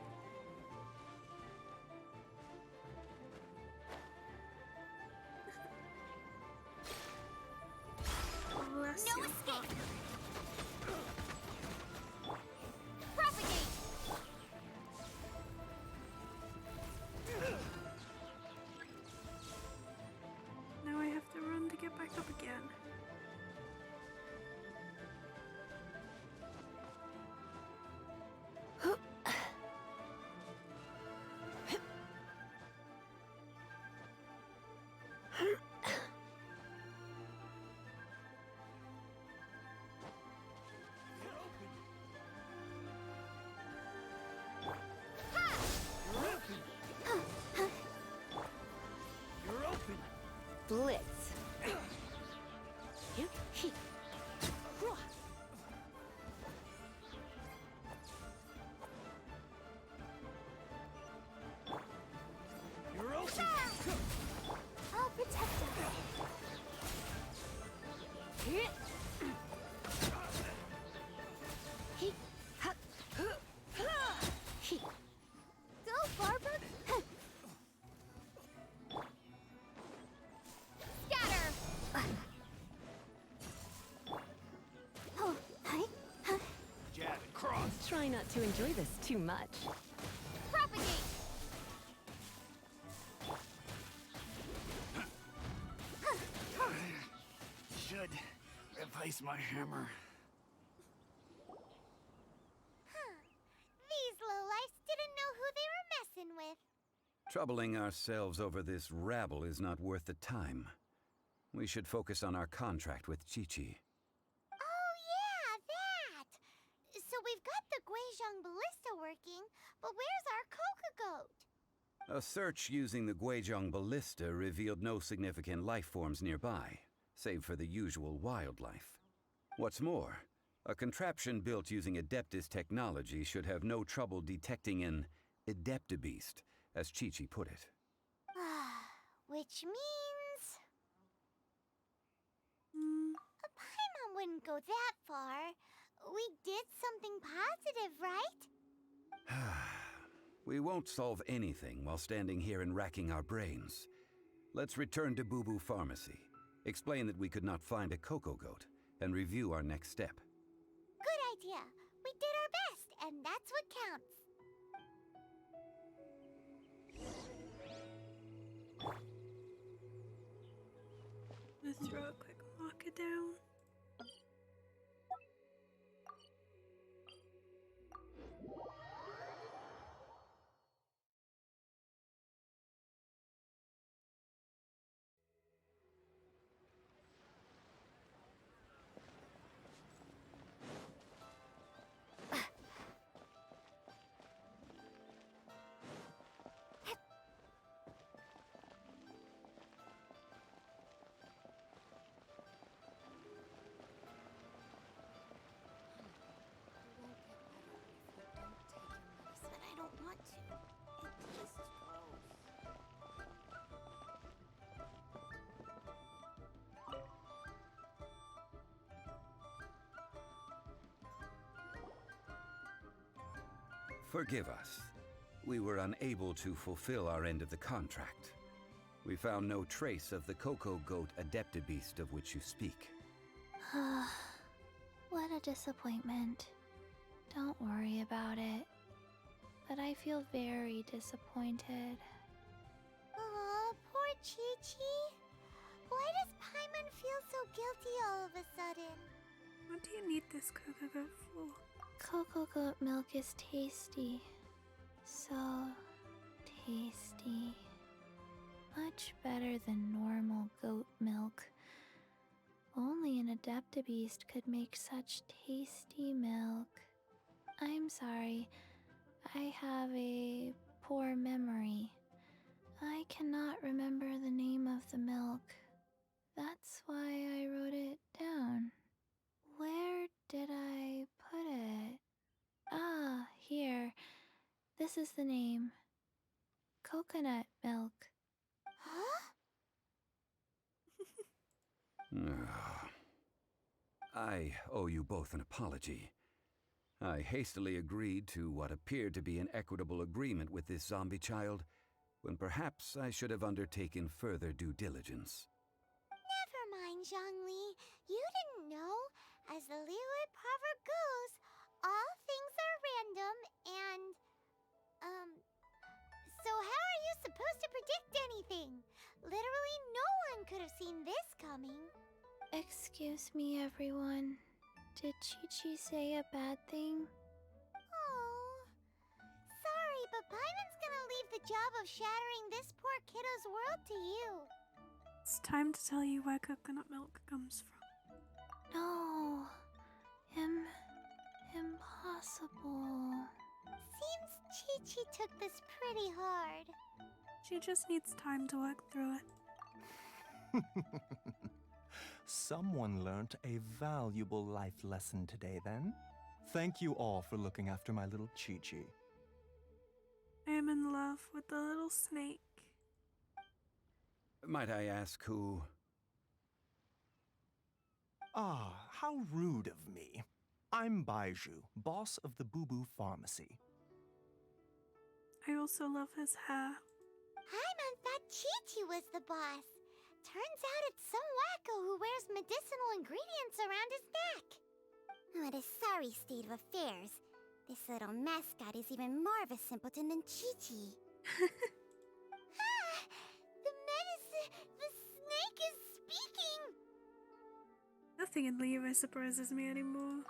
Bless No your escape. heart. Propagate! Now I have to run to get back up again. You're open. Blitz. You're open. I'll protect her. Go, Barber! Scatter! Oh, hi. Jab and cross. Try not to enjoy this too much. Propagate! Should replace my hammer. These lowlifes didn't know who they were messing with. Troubling ourselves over this rabble is not worth the time. We should focus on our contract with Chi-Chi. Oh, yeah, that! So we've got the Guizhong ballista working, but where's our Coca goat? A search using the Guizhong ballista revealed no significant life forms nearby, save for the usual wildlife. What's more, a contraption built using Adeptus technology should have no trouble detecting an Adeptabeast, as Chi-Chi put it. Which means... Paimon wouldn't go that far. We did something positive, right? We won't solve anything while standing here and racking our brains. Let's return to Boo Boo Pharmacy, explain that we could not find a Coco Goat, and review our next step. Good idea. We did our best, and that's what counts. I'm gonna throw a quick marker down. But I don't want to. It tastes gross. Forgive us. We were unable to fulfill our end of the contract. We found no trace of the Coco Goat Adeptabeast of which you speak. What a disappointment. Don't worry about it. But I feel very disappointed. Aw, poor Chi-Chi. Why does Paimon feel so guilty all of a sudden? What do you need this Coco Goat for? Cocoa goat milk is tasty. So tasty. Much better than normal goat milk. Only an Adeptabeast could make such tasty milk. I'm sorry. I have a poor memory. I cannot remember the name of the milk. That's why I wrote it down. Where did I put it? Ah, here. This is the name. Coconut milk. I owe you both an apology. I hastily agreed to what appeared to be an equitable agreement with this zombie child, when perhaps I should have undertaken further due diligence. Never mind, Zhongli. You didn't know. As the liyue proverb goes, all things are random and, so how are you supposed to predict anything? Literally no one could have seen this coming. Excuse me, everyone. Did Chi-Chi say a bad thing? Oh, sorry, but Paimon's gonna leave the job of shattering this poor kiddo's world to you. It's time to tell you where coconut milk comes from. No. Impossible. Seems Chi-Chi took this pretty hard. She just needs time to work through it. Someone learnt a valuable life lesson today, then. Thank you all for looking after my little Chi-Chi. I am in love with the little snake. Might I ask who? Ah, how rude of me. I'm Baiju, boss of the Boo Boo Pharmacy. I also love his hair. Paimon thought Chi-Chi was the boss. Turns out it's some wacko who wears medicinal ingredients around his neck. What a sorry state of affairs. This little mascot is even more of a simpleton than Chi-Chi. The snake is speaking! Nothing in liyue surprises me anymore.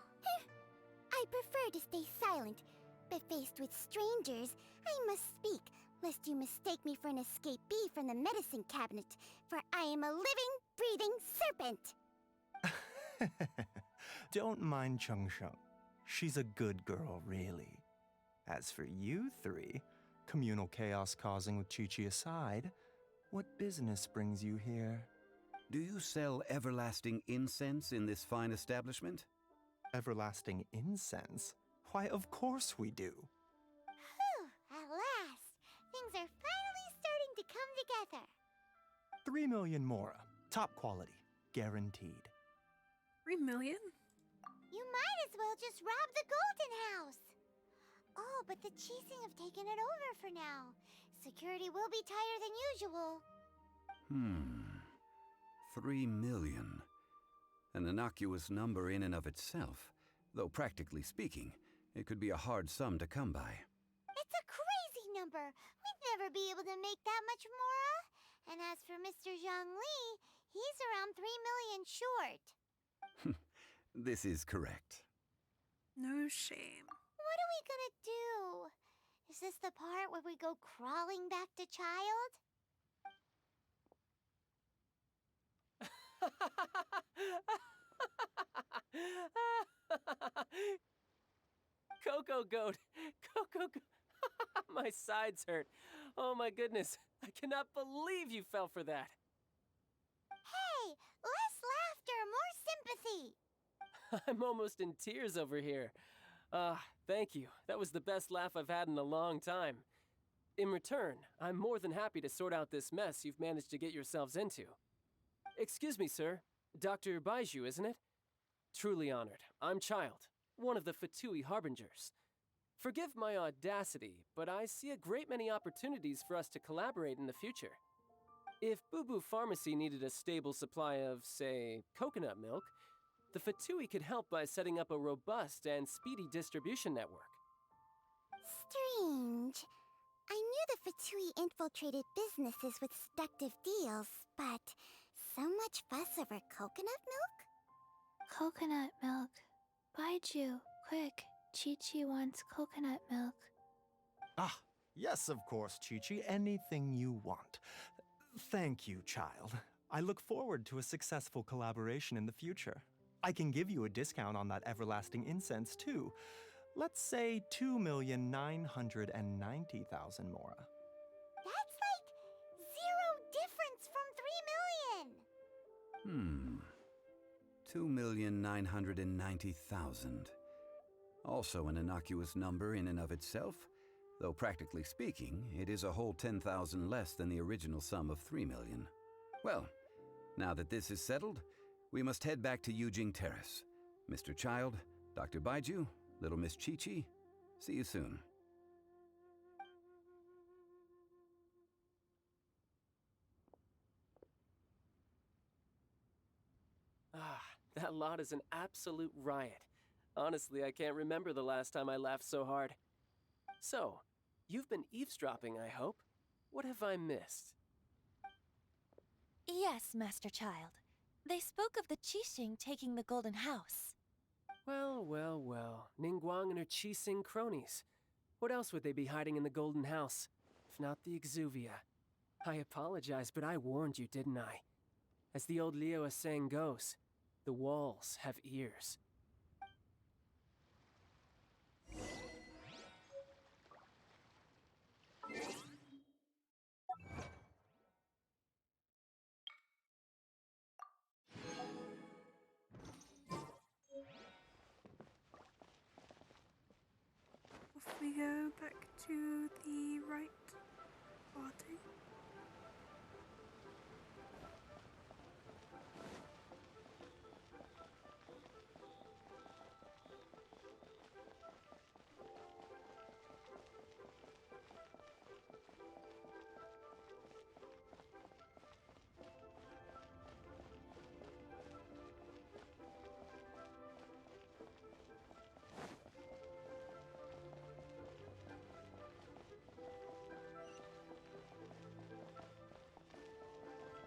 I prefer to stay silent, but faced with strangers, I must speak, lest you mistake me for an escapee from the medicine cabinet, for I am a living, breathing serpent! Don't mind Chung Sheng. She's a good girl, really. As for you three, communal chaos causing with Chi-Chi aside, what business brings you here? Do you sell everlasting incense in this fine establishment? Everlasting incense? Why, of course we do. Whew, at last! Things are finally starting to come together. 3 million mora. Top quality. Guaranteed. 3 million? You might as well just rob the Golden House! Oh, but the Cheesing have taken it over for now. Security will be tighter than usual. 3 million. An innocuous number in and of itself, though practically speaking, it could be a hard sum to come by. It's a crazy number! We'd never be able to make that much mora. And as for Mr. Zhongli, he's around 3 million short. This is correct. No shame. What are we gonna do? Is this the part where we go crawling back to child? Coco goat! Coco goat! My sides hurt. Oh my goodness. I cannot believe you fell for that. Hey, less laughter, more sympathy! I'm almost in tears over here. Thank you. That was the best laugh I've had in a long time. In return, I'm more than happy to sort out this mess you've managed to get yourselves into. Excuse me, sir. Dr. Baiju, isn't it? Truly honored. I'm Child, one of the Fatui Harbingers. Forgive my audacity, but I see a great many opportunities for us to collaborate in the future. If Boo Boo Pharmacy needed a stable supply of, say, coconut milk, the Fatui could help by setting up a robust and speedy distribution network. Strange. I knew the Fatui infiltrated businesses with seductive deals, but so much fuss over coconut milk? Coconut milk. Baiju, quick. Chi-Chi wants coconut milk. Ah, yes, of course, Chi-Chi. Anything you want. Thank you, child. I look forward to a successful collaboration in the future. I can give you a discount on that everlasting incense, too. Let's say 2,990,000 mora. That's like zero difference from 2,990,000. Also an innocuous number in and of itself, though practically speaking, it is a whole 10,000 less than the original sum of 3 million. Well, now that this is settled, we must head back to Yujing Terrace. Mr. Child, Dr. Baiju, little Miss Chi-Chi, see you soon. Ah, that lot is an absolute riot. Honestly, I can't remember the last time I laughed so hard. So, you've been eavesdropping, I hope? What have I missed? Yes, Master Child. They spoke of the Qixing taking the Golden House. Well, well, well. Ningguang and her Qixing cronies. What else would they be hiding in the Golden House, if not the Exuvia? I apologize, but I warned you, didn't I? As the old liyue saying goes, the walls have ears. Off we go back to the right party.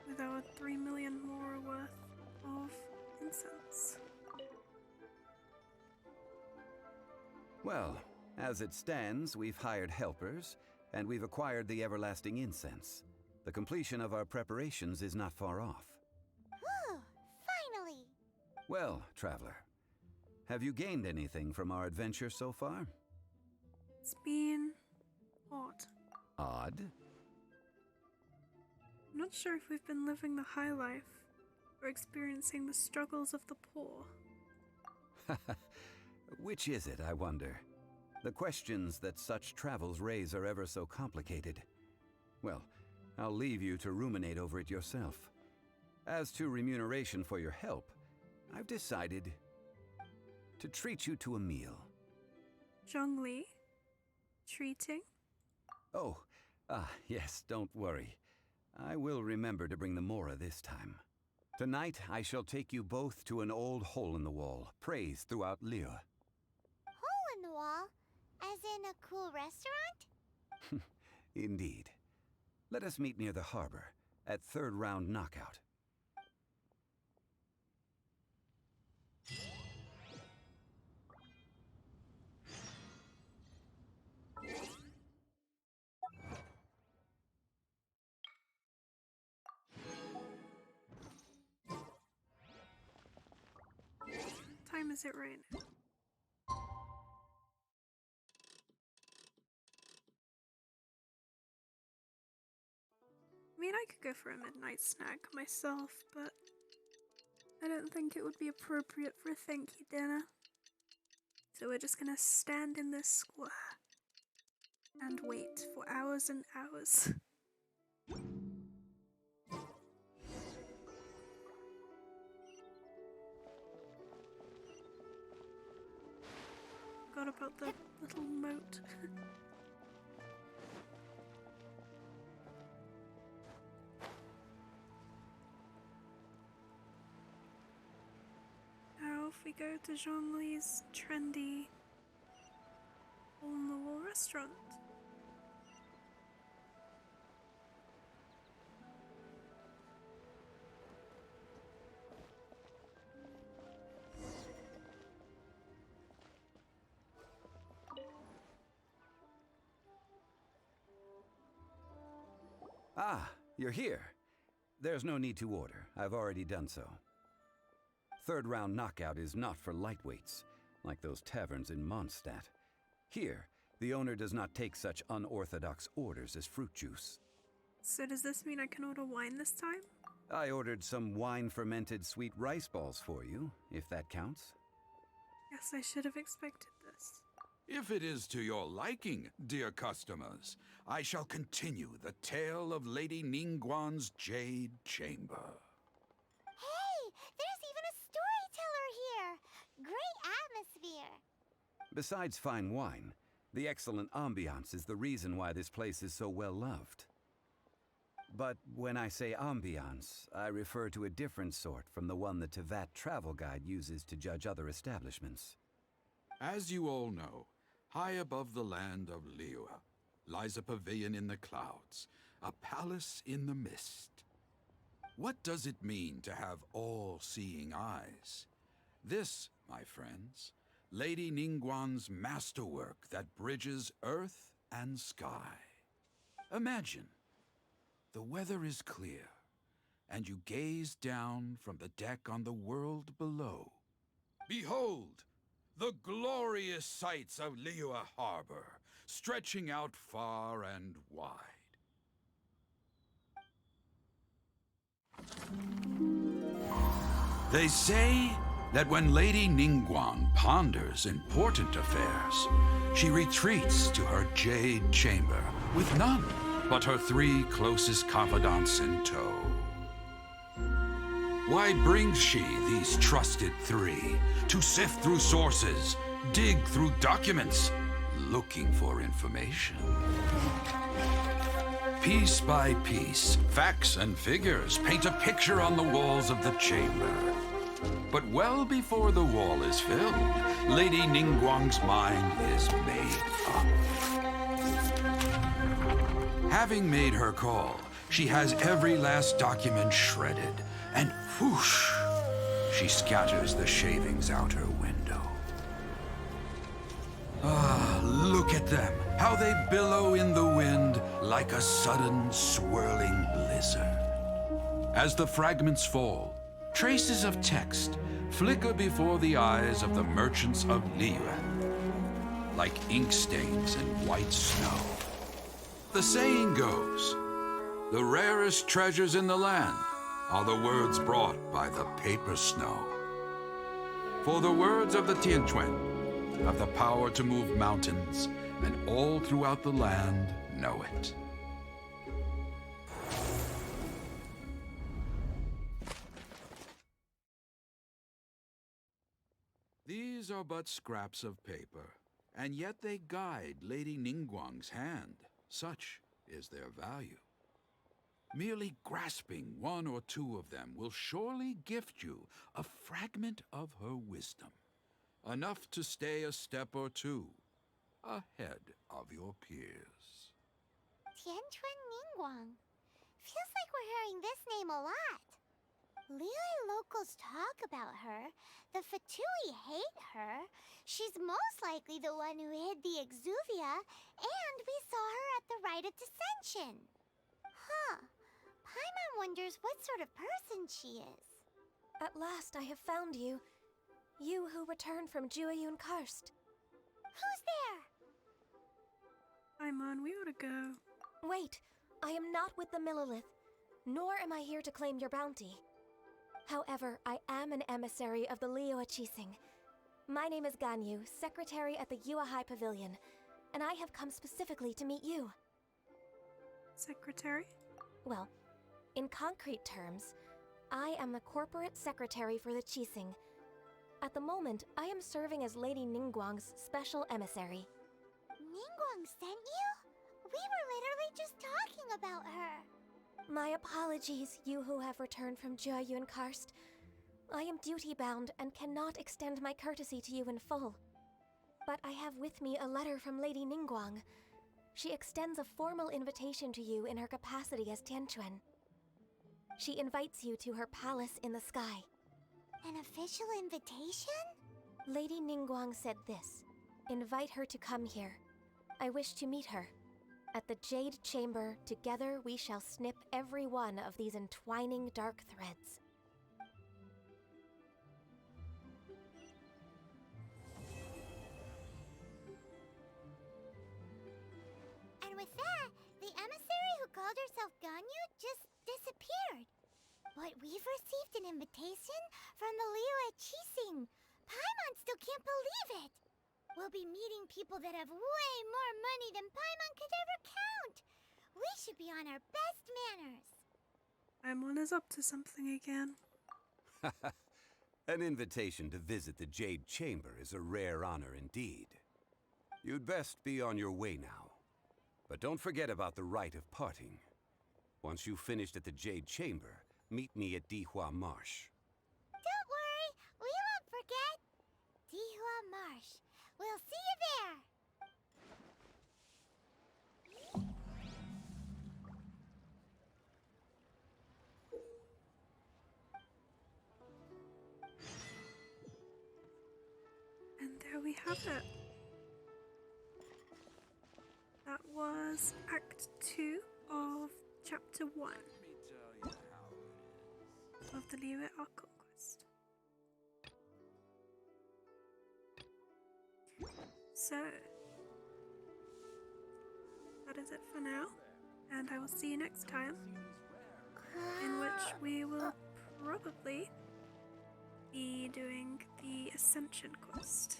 With our 3 million more worth of incense. Well, as it stands, we've hired helpers, and we've acquired the everlasting incense. The completion of our preparations is not far off. Whew, finally! Well, traveler, have you gained anything from our adventure so far? It's been odd. Odd? I'm not sure if we've been living the high life or experiencing the struggles of the poor. Which is it, I wonder? The questions that such travels raise are ever so complicated. Well, I'll leave you to ruminate over it yourself. As to remuneration for your help, I've decided to treat you to a meal. Zhongli? Treating? Oh, yes, don't worry. I will remember to bring the Mora this time. Tonight, I shall take you both to an old hole-in-the-wall, praised throughout Liyue. Hole in the wall? As in a cool restaurant? Indeed. Let us meet near the harbor, at third round knockout. What time is it right now? I mean, I could go for a midnight snack myself, but I don't think it would be appropriate for a thank you dinner. So we're just gonna stand in this square and wait for hours and hours. Forgot about the little moat. Now if we go to Zhongli's trendy hole-in-the-wall restaurant. Ah, you're here. There's no need to order. I've already done so. Third round knockout is not for lightweights, like those taverns in Mondstadt. Here, the owner does not take such unorthodox orders as fruit juice. So does this mean I can order wine this time? I ordered some wine-fermented sweet rice balls for you, if that counts. Guess I should have expected this. If it is to your liking, dear customers, I shall continue the tale of Lady Ningguang's Jade Chamber. Hey, there's even a storyteller here! Great atmosphere! Besides fine wine, the excellent ambiance is the reason why this place is so well loved. But when I say ambiance, I refer to a different sort from the one the Tevat travel guide uses to judge other establishments. As you all know, high above the land of liyue lies a pavilion in the clouds, a palace in the mist. What does it mean to have all-seeing eyes? This, my friends, Lady Ningguang's masterwork that bridges earth and sky. Imagine, the weather is clear, and you gaze down from the deck on the world below. Behold, the glorious sights of Liyue Harbor, stretching out far and wide. They say that when Lady Ningguang ponders important affairs, she retreats to her jade chamber with none but her 3 closest confidants in tow. Why brings she these trusted 3 to sift through sources, dig through documents, looking for information? Piece by piece, facts and figures paint a picture on the walls of the chamber. But well before the wall is filled, Lady Ningguang's mind is made up. Having made her call, she has every last document shredded, and whoosh, she scatters the shavings out her window. Ah, look at them, how they billow in the wind like a sudden swirling blizzard. As the fragments fall, traces of text flicker before the eyes of the merchants of liyue, like ink stains in white snow. The saying goes, the rarest treasures in the land are the words brought by the paper snow. For the words of the Tianquan have the power to move mountains, and all throughout the land know it. These are but scraps of paper, and yet they guide Lady Ningguang's hand. Such is their value. Merely grasping 1 or 2 of them will surely gift you a fragment of her wisdom, enough to stay a step or 2 ahead of your peers. Tianquan Ningguang. Feels like we're hearing this name a lot. Liyue locals talk about her. The Fatui hate her. She's most likely the one who hid the Exuvia, and we saw her at the Rite of Dissension. Huh. Paimon wonders what sort of person she is. At last I have found you. You who returned from Jueyun Karst. Who's there? Paimon, we ought to go. Wait, I am not with the Millelith, nor am I here to claim your bounty. However, I am an emissary of the Liyue Qixing. My name is Ganyu, secretary at the Yuehai Pavilion, and I have come specifically to meet you. Secretary? Well, in concrete terms, I am the corporate secretary for the Qixing. At the moment, I am serving as Lady Ningguang's special emissary. Ningguang sent you? We were literally just talking about her. My apologies, you who have returned from Jueyun Karst. I am duty-bound and cannot extend my courtesy to you in full. But I have with me a letter from Lady Ningguang. She extends a formal invitation to you in her capacity as Tianquan. She invites you to her palace in the sky. An official invitation? Lady Ningguang said this. Invite her to come here. I wish to meet her. At the Jade Chamber, together we shall snip every one of these entwining dark threads. And with that, the emissary who called herself Ganyu just disappeared. But we've received an invitation from the liyue Chising. Paimon still can't believe it. We'll be meeting people that have way more money than Paimon could ever count. We should be on our best manners. Paimon is up to something again. An invitation to visit the Jade Chamber is a rare honor indeed. You'd best be on your way now. But don't forget about the rite of parting. Once you've finished at the Jade Chamber, meet me at Dihua Marsh. Don't worry, we won't forget. Dihua Marsh. We'll see you there. And there we have it. That was Act 2 of Chapter 1 of the liyue Archon quest. So, that is it for now, and I will see you next time, in which we will probably be doing the Ascension quest.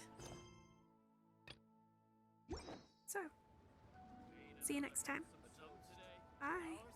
So, see you next time. Bye.